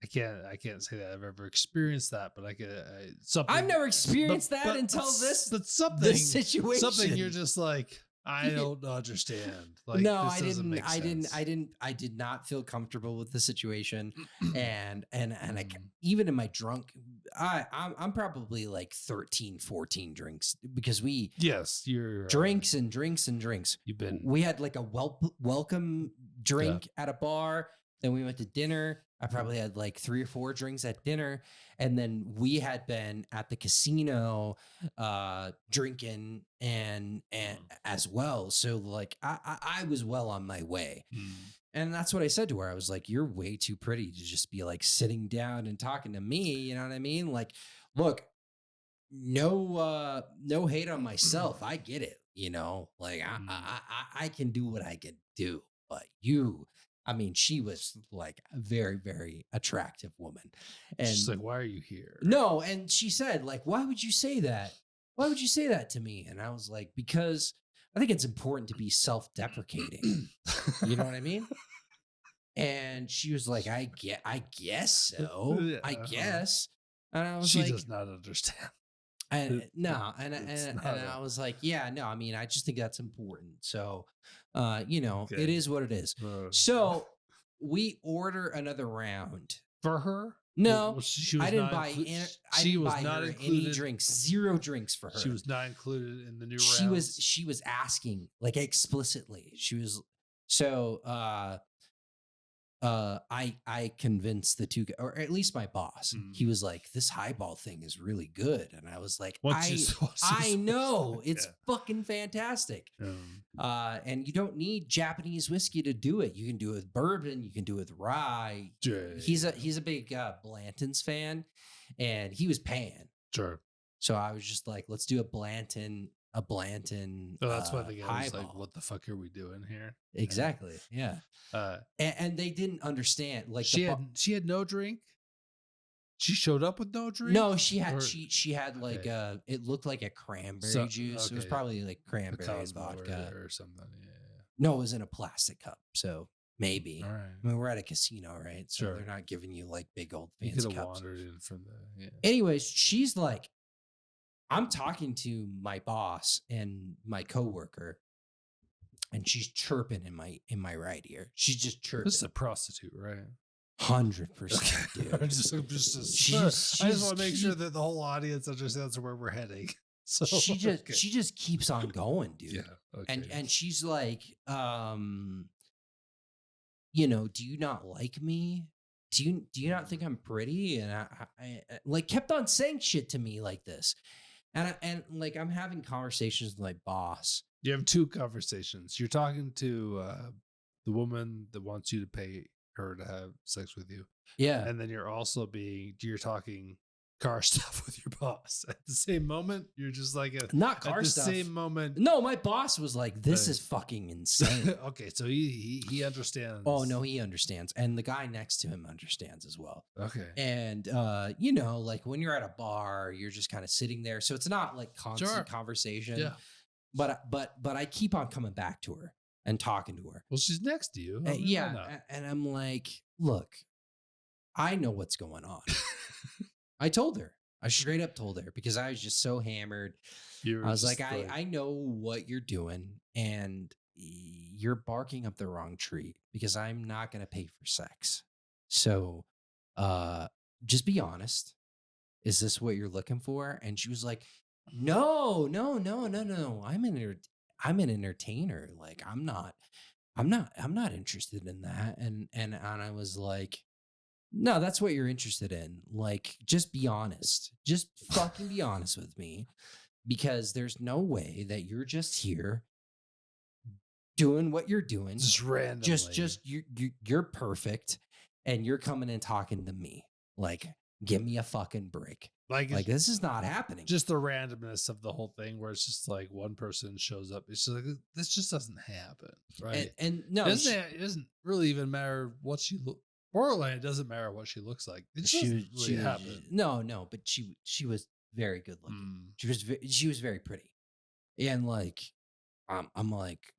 I can't say that I've ever experienced that, but I can something. I've never experienced that until but something, this situation. something you're just like, I don't understand. Like, no, this doesn't make sense. I did not feel comfortable with the situation, and Mm. even in my drunk, I'm probably like 13, 14 drinks, because we Yes, you're drinks and drinks and drinks. You've been We had like a welcome drink at a bar. Then we went to dinner. I probably had like 3 or 4 drinks at dinner, and then we had been at the casino drinking and as well. So like I was well on my way. Mm. And that's what I said to her. I was like, "You're way too pretty to just be like sitting down and talking to me." You know what I mean? Like, look, no hate on myself. I get it. Like I can do what I can do, but I mean, she was like a very, very attractive woman. She's like, And why are you here? no, and she said, like, why would you say that? Why would you say that to me? And I was like, because I think it's important to be self-deprecating. You know what I mean? And she was like, I guess so. Yeah, I guess. And I was She like, does not understand. no, and It's and, not and a- I was like, yeah, no, I mean, I just think that's important. So, Okay. it is what it is. So we order another round. For her, No, Well, she was I didn't not buy. inclu- I she didn't was buy not her any included. drinks. 0 drinks for her. She was not included in the new She rounds. was asking like explicitly. She was so. I convinced the 2 or at least my boss. He was like, "This highball thing is really good," and I was like, I know it's fucking fantastic. And you don't need Japanese whiskey to do it. You can do it with bourbon. You can do it with rye. He's a big Blanton's fan, and he was paying. Sure. So I was just like, let's do a Blanton. So that's why the guy was like, highball. "What the fuck are we doing here?" Exactly. Yeah. And they didn't understand. Like she had no drink. She showed up with no drink. No, she had like it looked like a cranberry juice. It was okay. probably like cranberry and Cosmo vodka. or something. Yeah. No, it was in a plastic cup. So maybe. All right. I mean, we're at a casino, right? So Sure. they're not giving you like big old You fancy could have cups. wandered in from the. Yeah. Anyways, she's like, I'm talking to my boss and my coworker, and she's chirping in my right ear. She's just chirping. This is a prostitute, right? 100%, dude. I just want to make sure that the whole audience understands where we're heading. So she just keeps on going, dude. Yeah. Okay. And she's like, do you not like me? Do you not think I'm pretty? And I like kept on saying shit to me like this. And like I'm having conversations with my boss. You have 2 conversations. You're talking to the woman that wants you to pay her to have sex with you. Yeah. And then you're talking car stuff with your boss. At the same moment, you're just like not car stuff. At the same moment. No, my boss was like, this is fucking insane. Okay, so he understands. Oh no, he understands. And the guy next to him understands as well. Okay. And like when you're at a bar, you're just kind of sitting there. So it's not like constant conversation. Yeah. But I keep on coming back to her and talking to her. Well, she's next to you. And I'm like, look, I know what's going on. I told her. I straight up told her because I was just so hammered. I was like, I know what you're doing, and you're barking up the wrong tree because I'm not going to pay for sex. So just be honest. Is this what you're looking for? And she was like, no, no, no, no, no. I'm an entertainer. Like I'm not interested in that. And I was like, no, that's what you're interested in. Like, just be honest. Just fucking be honest with me. Because there's no way that you're just here doing what you're doing. Just randomly. Just you're perfect. And you're coming and talking to me. Like, give me a fucking break. Like this is not happening. Just the randomness of the whole thing, where it's just like one person shows up. It's just like, this just doesn't happen, right? And no, it doesn't really even matter what she Borderline. It doesn't matter what she looks like. It just doesn't really happen. No, but she was very good looking. She was very pretty, and like, I'm like,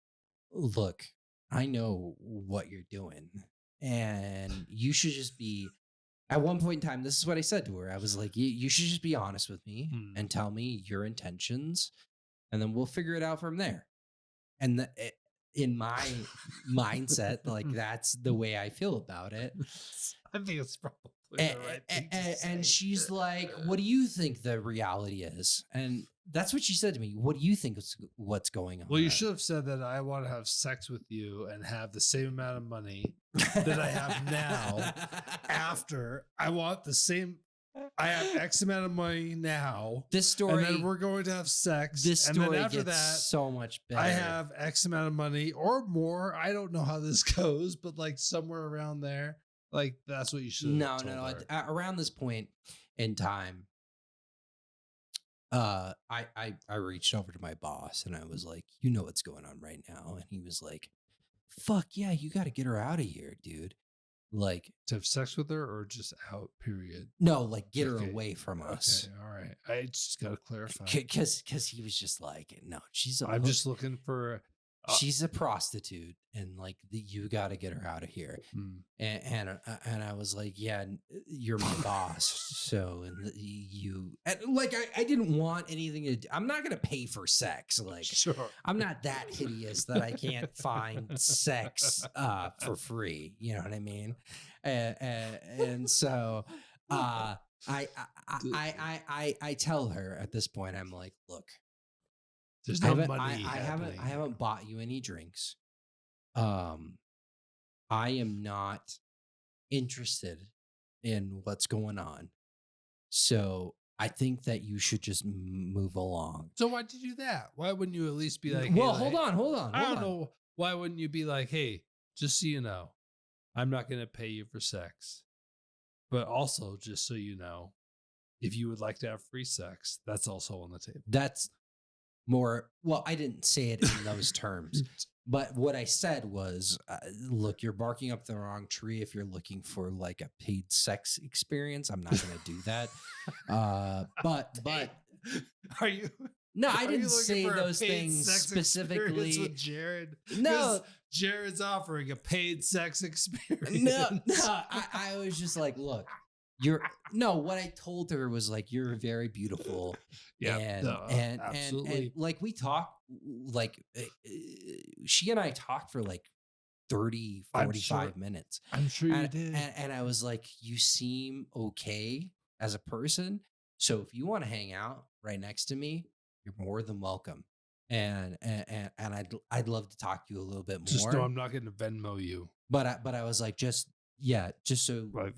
look, I know what you're doing, and you should just be. At one point in time, this is what I said to her. I was like, you should just be honest with me and tell me your intentions, and then we'll figure it out from there. And in my mindset, like that's the way I feel about it. I think it's probably the right thing to say. And she's like, what do you think the reality is? And that's what she said to me. What do you think is what's going on? Well, you should have said that I want to have sex with you and have the same amount of money that I have now. After I want the same, I have X amount of money now. This story, and then we're going to have sex. This story and then after gets that, so much better. I have X amount of money or more. I don't know how this goes, but like somewhere around there, like that's what you should. No. Around this point in time, I reached over to my boss and I was like, you know what's going on right now, and he was like, fuck yeah, you got to get her out of here, dude. Like, to have sex with her or just out, period? No, like get her away from us. Okay, all right. I just got to clarify. Because he was just like, no, I'm just looking for. She's a prostitute, and like you got to get her out of here. And I was like, yeah, you're my boss, so like I didn't want anything to. I'm not gonna pay for sex. Like, sure. I'm not that hideous that I can't find sex for free. You know what I mean? And so I tell her at this point, I'm like, look. There's no money. I haven't bought you any drinks. I am not interested in what's going on. So I think that you should just move along. So why'd you do that? Why wouldn't you at least be like, well, hey, hold on. I don't know. Why wouldn't you be like, hey, just so you know, I'm not going to pay you for sex. But also, just so you know, if you would like to have free sex, that's also on the table. That's more, well, I didn't say it in those terms, but what I said was, look, you're barking up the wrong tree if you're looking for like a paid sex experience. I'm not going to do that. But are you? No, I didn't say those things specifically. With Jared? No, Jared's offering a paid sex experience. No, I was just like, look. What I told her was like, you're very beautiful. Yeah. And like we talked, like she and I talked for like 30, 45 minutes. I'm sure you did. And I was like, you seem okay as a person. So if you want to hang out right next to me, you're more than welcome. And I'd love to talk to you a little bit more. Just know I'm not going to Venmo you. But I was like, just so like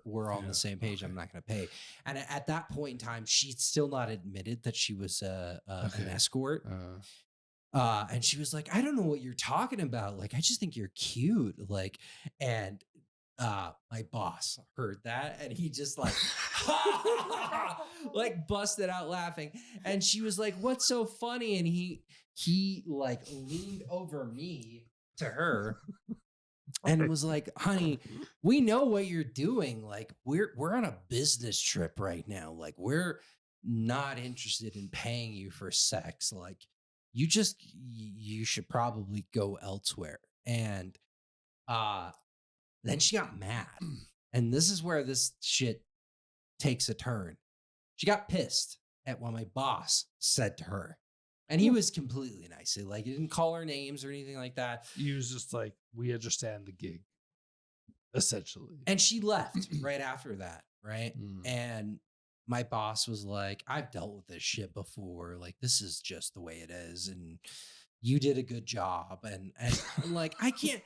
we're on the same page. Okay. I'm not going to pay. And at that point in time, she'd still not admitted that she was an escort. And she was like, I don't know what you're talking about. Like, I just think you're cute. Like, and my boss heard that and he just like, like busted out laughing. And she was like, what's so funny? And he like leaned over me to her. And it was like, honey, we know what you're doing. Like, we're on a business trip right now. Like, we're not interested in paying you for sex. Like, you should probably go elsewhere. And then she got mad. And this is where this shit takes a turn. She got pissed at what my boss said to her. And he was completely nice. Like, he didn't call her names or anything like that. He was just like, we understand the gig. essentially. And she left right after that, right? Mm. And my boss was like, I've dealt with this shit before. Like, this is just the way it is. And you did a good job. And I'm like, I can't,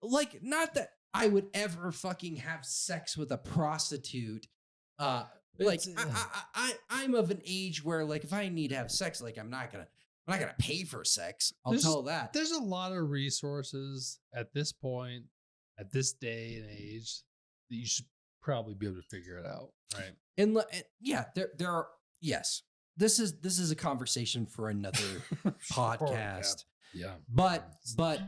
like, not that I would ever fucking have sex with a prostitute. Like It's, I'm of an age where, like, if I need to have sex, like, I'm not gonna pay for sex. I'll There's- tell that. there's a lot of resources at this point, at this day and age, that you should probably be able to figure it out, right? And yeah, there are, yes. This is a conversation for another podcast. Yeah. But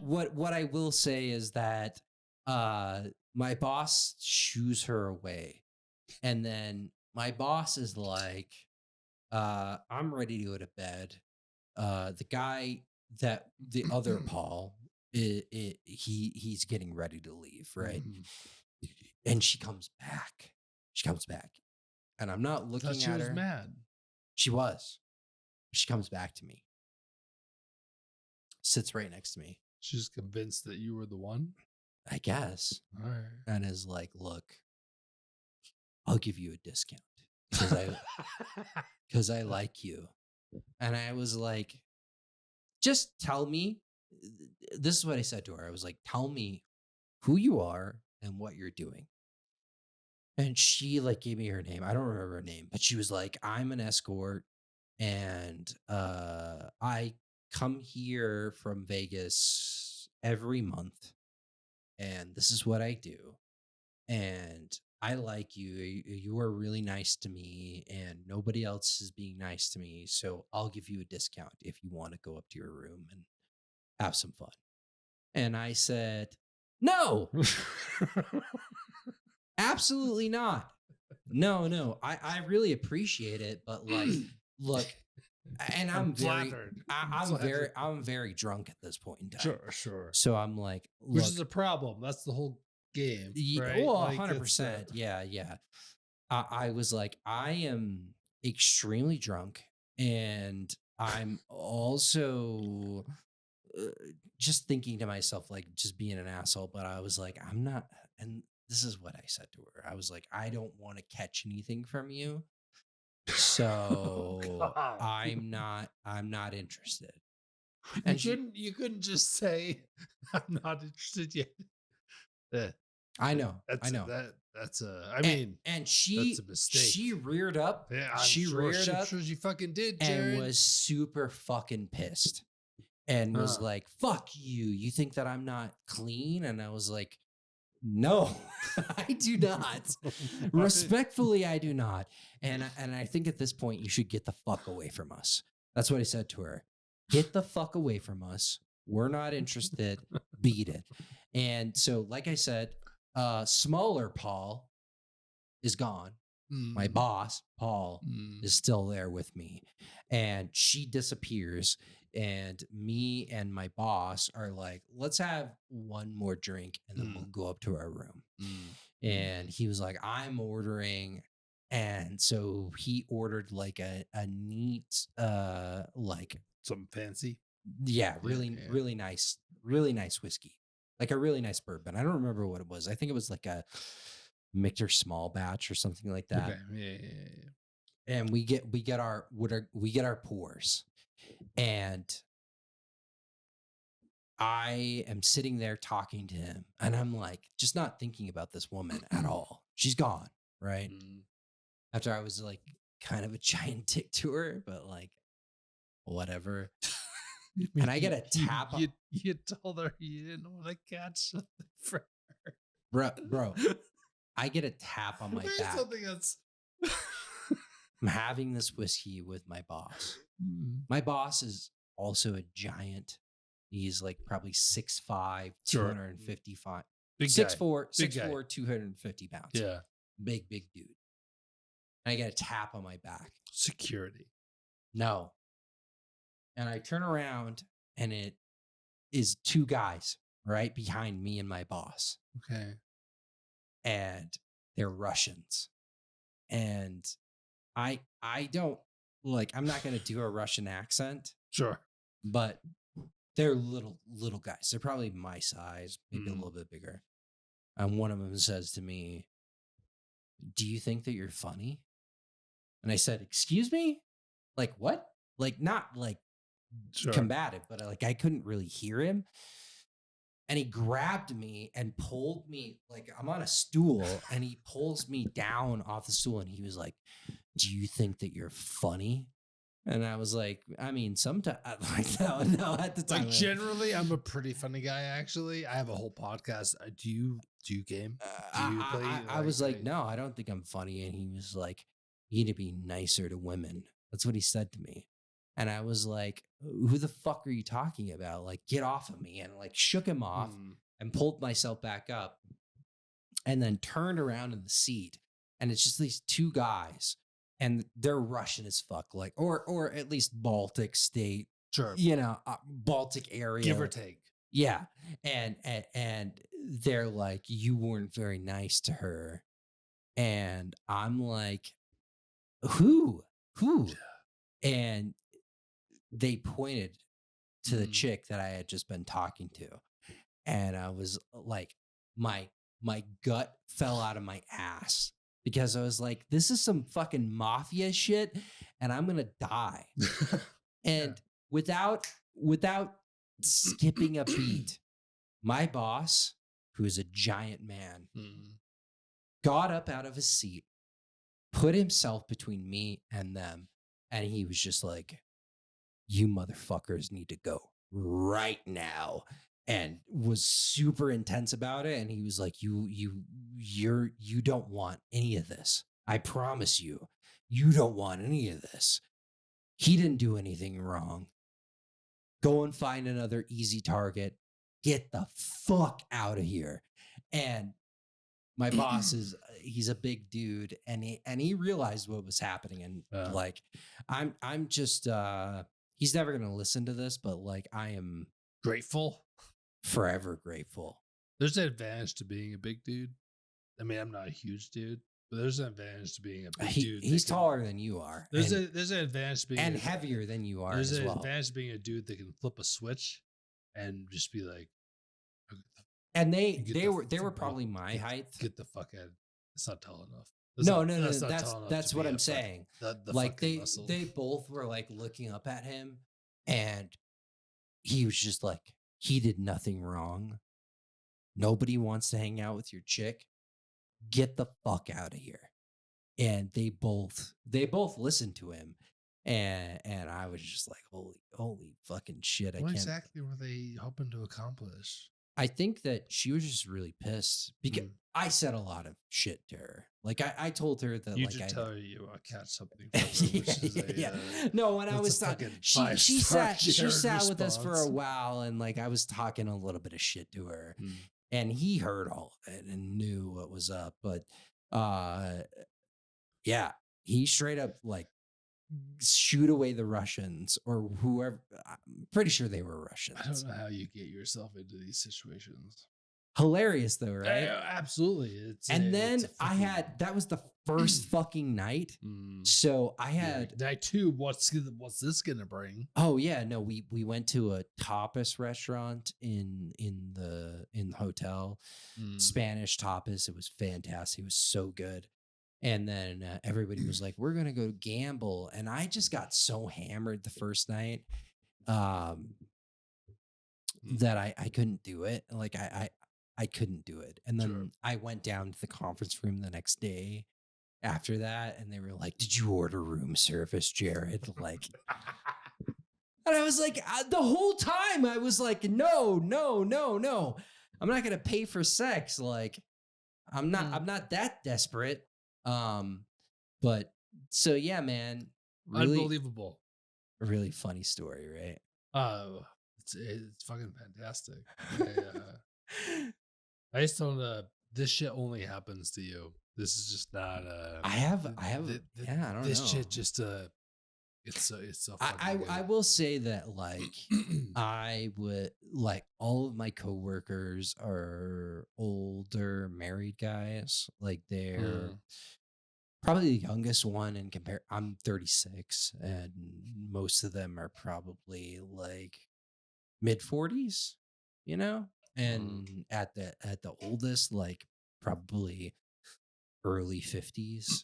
what I will say is that my boss shoos her away. And then my boss is like, I'm ready to go to bed. The guy that the other Paul, he's getting ready to leave, right? Mhm. And she comes back. And I'm not I thought looking she at was her. mad. She was. She comes back to me. Sits right next to me, She's convinced that you were the one. I guess, All right. and is like, look, I'll give you a discount because I like you. And I was like, just tell me. This is what I said to her. I was like, tell me who you are and what you're doing. And she like gave me her name. I don't remember her name, but she was like, I'm an escort and I come here from Vegas every month and this is what I do. And I like you. You are really nice to me and nobody else is being nice to me. So I'll give you a discount if you want to go up to your room and have some fun. And I said, no, absolutely not. No. I really appreciate it, but like, look, and I'm very, flattered. I'm very drunk at this point in time. Sure. So I'm like, Which look, is a problem. That's the whole game, right? well, Like, 100%. Yeah. I was like, I am extremely drunk, and I'm also just thinking to myself, like, just being an asshole. But I was like, I'm not, and this is what I said to her. I was like, I don't want to catch anything from you. So God. I'm not interested. And You couldn't just say I'm not interested yet. I know. That's I mean, and she that's a mistake. she reared up. Yeah, I'm she sure, reared up Sure she fucking did, and Jared. was super fucking pissed and was like, "Fuck you! You think that I'm not clean?" And I was like, "No, I do not. Respectfully, I do not." And I think at this point you should get the fuck away from us. That's what I said to her. Get the fuck away from us. We're not interested. Beat it. And so, like I said, smaller Paul is gone. My boss, Paul, is still there with me. And she disappears. And me and my boss are like, let's have one more drink and then we'll go up to our room. And he was like, I'm ordering. And so he ordered like a neat, like Something fancy. yeah, really nice whiskey. Like a really nice bourbon. I don't remember what it was. I think it was like a Michter small batch or something like that. Okay. Yeah. And we get our pours. And I am sitting there talking to him and I'm like just not thinking about this woman at all. She's gone, right? After I was like kind of a giant dick to her, but like whatever. And I get a tap. You told her you didn't want to catch something from her. Bro, I get a tap on my back. Something else. I'm having this whiskey with my boss. My boss is also a giant. He's like probably 6'5", 255. Big 6'4", Big guy. 250 pounds. Yeah. Big dude. And I get a tap on my back. Security. No. And I turn around and it is two guys right behind me and my boss. Okay. And they're Russians. And I don't like, I'm not going to do a Russian accent. Sure. But they're little guys. They're probably my size, maybe a little bit bigger. And one of them says to me, "Do you think that you're funny?" And I said, "Excuse me? Like what?" Like not like Sure. combative, but like I couldn't really hear him. And he grabbed me and pulled me like I'm on a stool and he pulls me down off the stool and he was like, "Do you think that you're funny?" And I was like, I mean, sometimes like no, at the Like time. generally, I'm a pretty funny guy. Actually, I have a whole podcast. Do you game? Do you play? I was like, no, I don't think I'm funny. And he was like, you need to be nicer to women. That's what he said to me. And I was like, who the fuck are you talking about? Like, get off of me. And like shook him off and pulled myself back up and then turned around in the seat. And it's just these two guys and they're Russian as fuck, like, or at least Baltic state, Sure. Baltic area. Give or take. Yeah. And they're like, you weren't very nice to her. And I'm like, who? And they pointed to the chick that I had just been talking to. And I was like, my gut fell out of my ass because I was like, this is some fucking mafia shit and I'm gonna die. And without skipping a beat, my boss, who is a giant man, got up out of his seat, put himself between me and them, and he was just like, you motherfuckers need to go right now. And was super intense about it. And he was like, you don't want any of this. I promise you, you don't want any of this. He didn't do anything wrong. Go and find another easy target. Get the fuck out of here. And my boss he's a big dude and he realized what was happening. And like, I'm just, he's never going to listen to this, but like, I am grateful. Forever grateful. There's an advantage to being a big dude. I mean, I'm not a huge dude, but there's an advantage to being a big dude. He's taller than you are. There's an advantage to being and heavier than you are. There's an advantage to being a dude that can flip a switch and just be like. And they were probably my height. Get the fuck out. It's not tall enough. No. That's what I'm saying. The like they both were like looking up at him, and he was just like, he did nothing wrong. Nobody wants to hang out with your chick. Get the fuck out of here. And they both listened to him. And I was just like, holy fucking shit. What exactly were they hoping to accomplish? I think that she was just really pissed because I said a lot of shit to her. Like I told her that you like I tell her you catch something. From her, no, when I was talking, she sat with us for a while, and like I was talking a little bit of shit to her, and he heard all of it and knew what was up. But yeah, he straight up like shoot away the Russians or whoever. I'm pretty sure they were Russians. I don't know how you get yourself into these situations. Hilarious though, right? Yeah, absolutely. That was the first fucking night. So I had night two. What's this gonna bring? Oh yeah, no, we went to a tapas restaurant in the hotel, Spanish tapas. It was fantastic. It was so good. And then everybody was like, we're going to go gamble. And I just got so hammered the first night that I couldn't do it. Like I couldn't do it. And then I went down to the conference room the next day after that. And they were like, did you order room service, Jared? Like, and I was like, the whole time I was like, no. I'm not going to pay for sex. Like, I'm not that desperate. But so yeah, man, really, unbelievable. A really funny story, right? It's fucking fantastic. I just don't. This shit only happens to you. This is just not. I don't know. This shit just it's so. I will say that like I would like all of my coworkers are older married guys. Like they're probably the youngest one and I'm 36 and most of them are probably like mid 40s, you know? and at the oldest, like probably early 50s.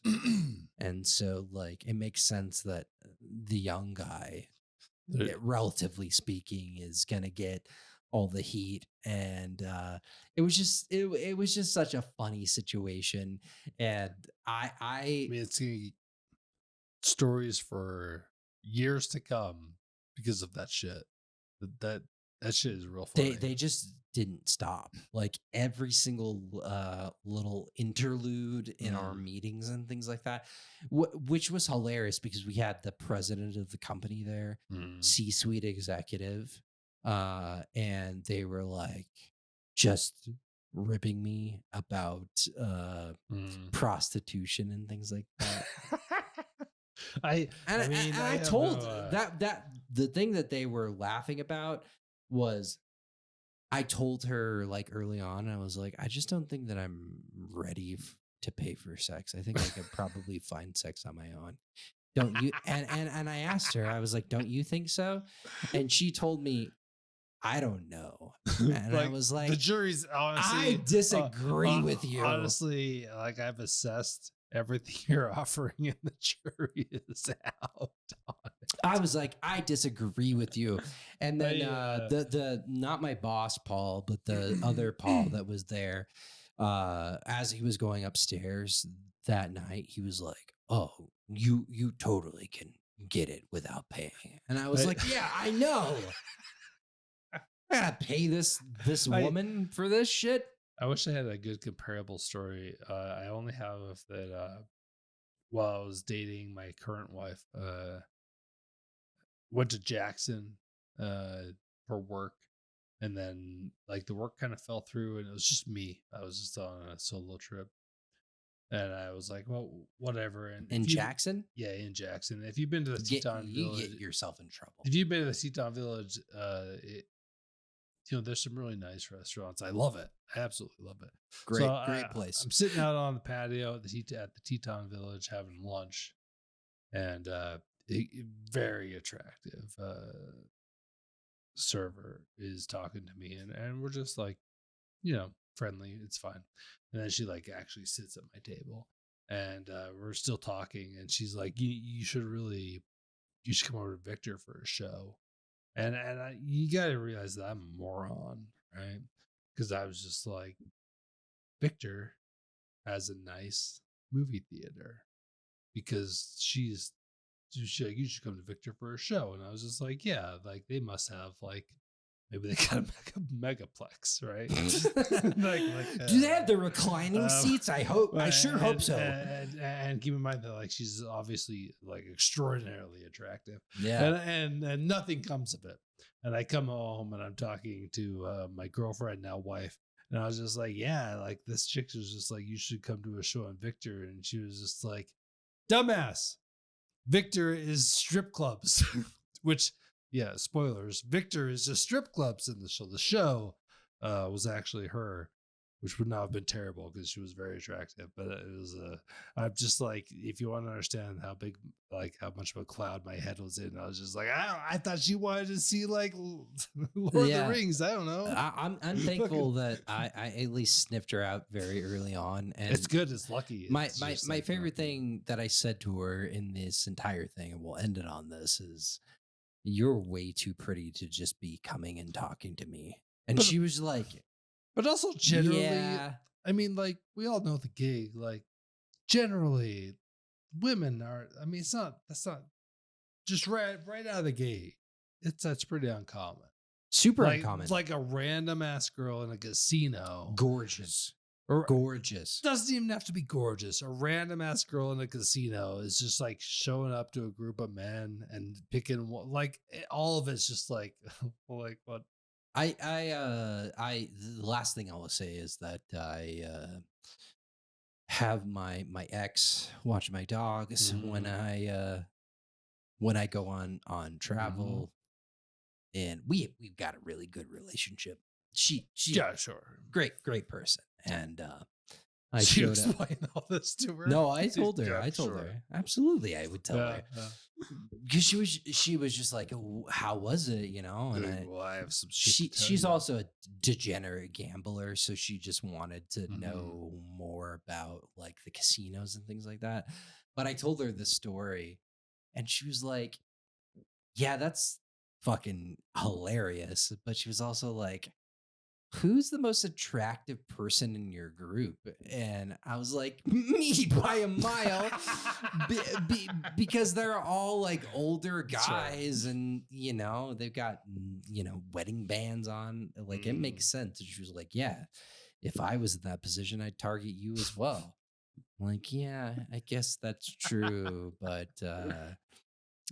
And so like it makes sense that the young guy, relatively speaking, is gonna get all the heat. And it was just such a funny situation. And I mean, it's gonna be stories for years to come because of that shit. That that shit is real funny. they just didn't stop. Like every single little interlude in our meetings and things like that, which was hilarious because we had the president of the company there, C-suite executive, and they were like just ripping me about prostitution and things like that. And I mean, I have told no, that the thing that they were laughing about was, I told her like early on, I was like, I just don't think that I'm ready to pay for sex. I think I could probably find sex on my own. Don't you? And I asked her, I was like, don't you think so? And she told me, I don't know. And I like was the like, jury's I honestly disagree with you. honestly, like I've assessed everything you're offering, and the jury is out on it. I was like, I disagree with you. And then the not my boss Paul, but the other Paul that was there, as he was going upstairs that night, he was like, "Oh, you totally can get it without paying." And I was I- like, "Yeah, I know. I gotta pay this I- woman for this shit." I wish I had a good comparable story. I only have that while I was dating my current wife, went to Jackson for work, and then like the work kind of fell through, and it was just me. I was just on a solo trip, and I was like, well, whatever. And In Jackson, in Jackson, if you've been to the Teton you Village, get yourself in trouble. if you've been to the Teton Village, there's some really nice restaurants. I love it. I absolutely love it. Great, great place. I'm sitting out on the patio at the Teton Village having lunch, and very attractive server is talking to me, and we're just like, friendly. It's fine. And then she like actually sits at my table, and we're still talking, and she's like, you should come over to Victor for a show. And you got to realize that I'm a moron, right? Because I was just like, Victor has a nice movie theater, because she's like, you should come to Victor for a show. And I was just like, yeah, like they must have like, maybe they got a megaplex, right? Do they have the reclining seats? I sure hope so. And keep in mind that like she's obviously like extraordinarily attractive. Yeah. And nothing comes of it. And I come home and I'm talking to my girlfriend, now wife, and I was just like, yeah, like this chick was just like, you should come to a show on Victor. And she was just like, dumbass, Victor is strip clubs, which, yeah, spoilers, Victor is just strip clubs in the show. The show was actually her, which would not have been terrible because she was very attractive. But it was, I'm just like, if you want to understand how big, like how much of a cloud my head was in, I was just like, I thought she wanted to see like Lord of the Rings. I don't know. I'm thankful that I at least sniffed her out very early on. And it's good. It's lucky. My favorite thing that I said to her in this entire thing, and we'll end it on this, is, you're way too pretty to just be coming and talking to me. And she was like, but also generally, yeah. I mean, like we all know the gig, like generally women are, I mean, that's not just right out of the gate. That's pretty uncommon. Super uncommon. Like a random ass girl in a casino. Gorgeous. Doesn't even have to be gorgeous. A random ass girl in a casino is just like showing up to a group of men and picking one, like all of it's just like, like what? The last thing I will say is that I have my ex watch my dogs when I go on travel, and we've got a really good relationship. She Yeah, sure, great person, and I She showed up. explained all this to her. No, I told her. Yeah, I told sure. her. Absolutely, I would tell her. Because she was just like, "Oh, how was it?" You know, and Well, I have some shit to tell she's you. also a degenerate gambler, so she just wanted to Mhm. know more about like the casinos and things like that. But I told her the story, and she was like, "Yeah, that's fucking hilarious." But she was also like, "Who's the most attractive person in your group?" And I was like, "Me by a mile." Because they're all like older That's right. guys, and you know they've got wedding bands on. Like it makes sense. And she was like, "Yeah, if I was in that position, I'd target you as well." I'm like, yeah, I guess that's true, but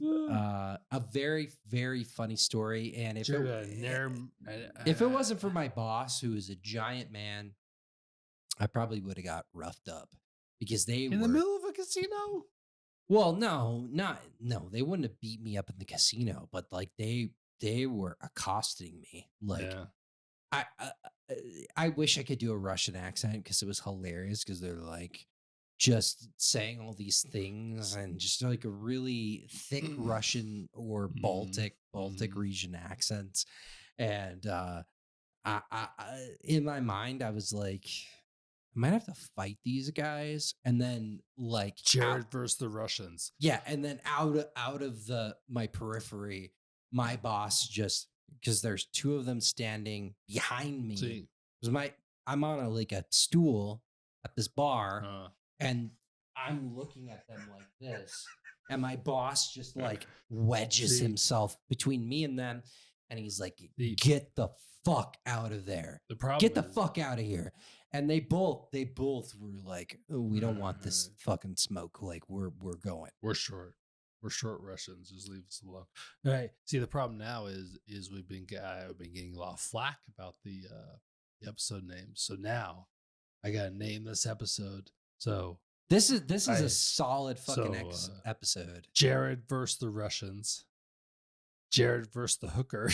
a very very funny story. And if it wasn't for my boss, who is a giant man, I probably would have got roughed up because they in were the middle of a casino. well, no, they wouldn't have beat me up in the casino, but like they were accosting me. Like Yeah. I I, I wish I could do a Russian accent because it was hilarious because they're like just saying all these things and just like a really thick Russian or Baltic region accents. And in my mind, I was like, I might have to fight these guys, and then like Jared versus the Russians. yeah, and then out of the my periphery, my boss just because there's two of them standing behind me. See, Because I'm on a stool at this bar, uh, and I'm looking at them like this, and my boss just like wedges See. himself between me and them, and he's like, The- "Get the fuck out of there! the problem Get the is- fuck out of here!" And they both were like, "Oh, we don't want this fucking smoke. Like we're going." We're short. We're short Russians. Just leave us alone. All right. See, the problem now is I've been getting a lot of flack about the episode name. So now I gotta name this episode. So This is a solid fucking so, episode. Jared versus the Russians. Jared versus the hooker.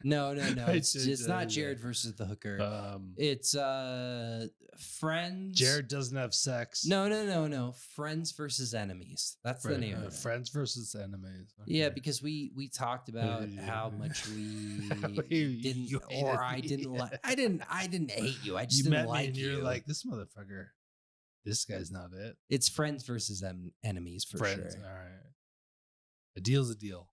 No. It's not Jared versus the hooker. It's friends. Jared doesn't have sex. No. Friends versus enemies. That's the name of it. Friends versus enemies. Okay. Yeah, because we talked about how much we didn't, or I didn't like. I didn't hate you. I just You didn't met like me and you. you're like, this motherfucker. This guy's not it. It's friends versus enemies for Friends. sure. All right. A deal's a deal.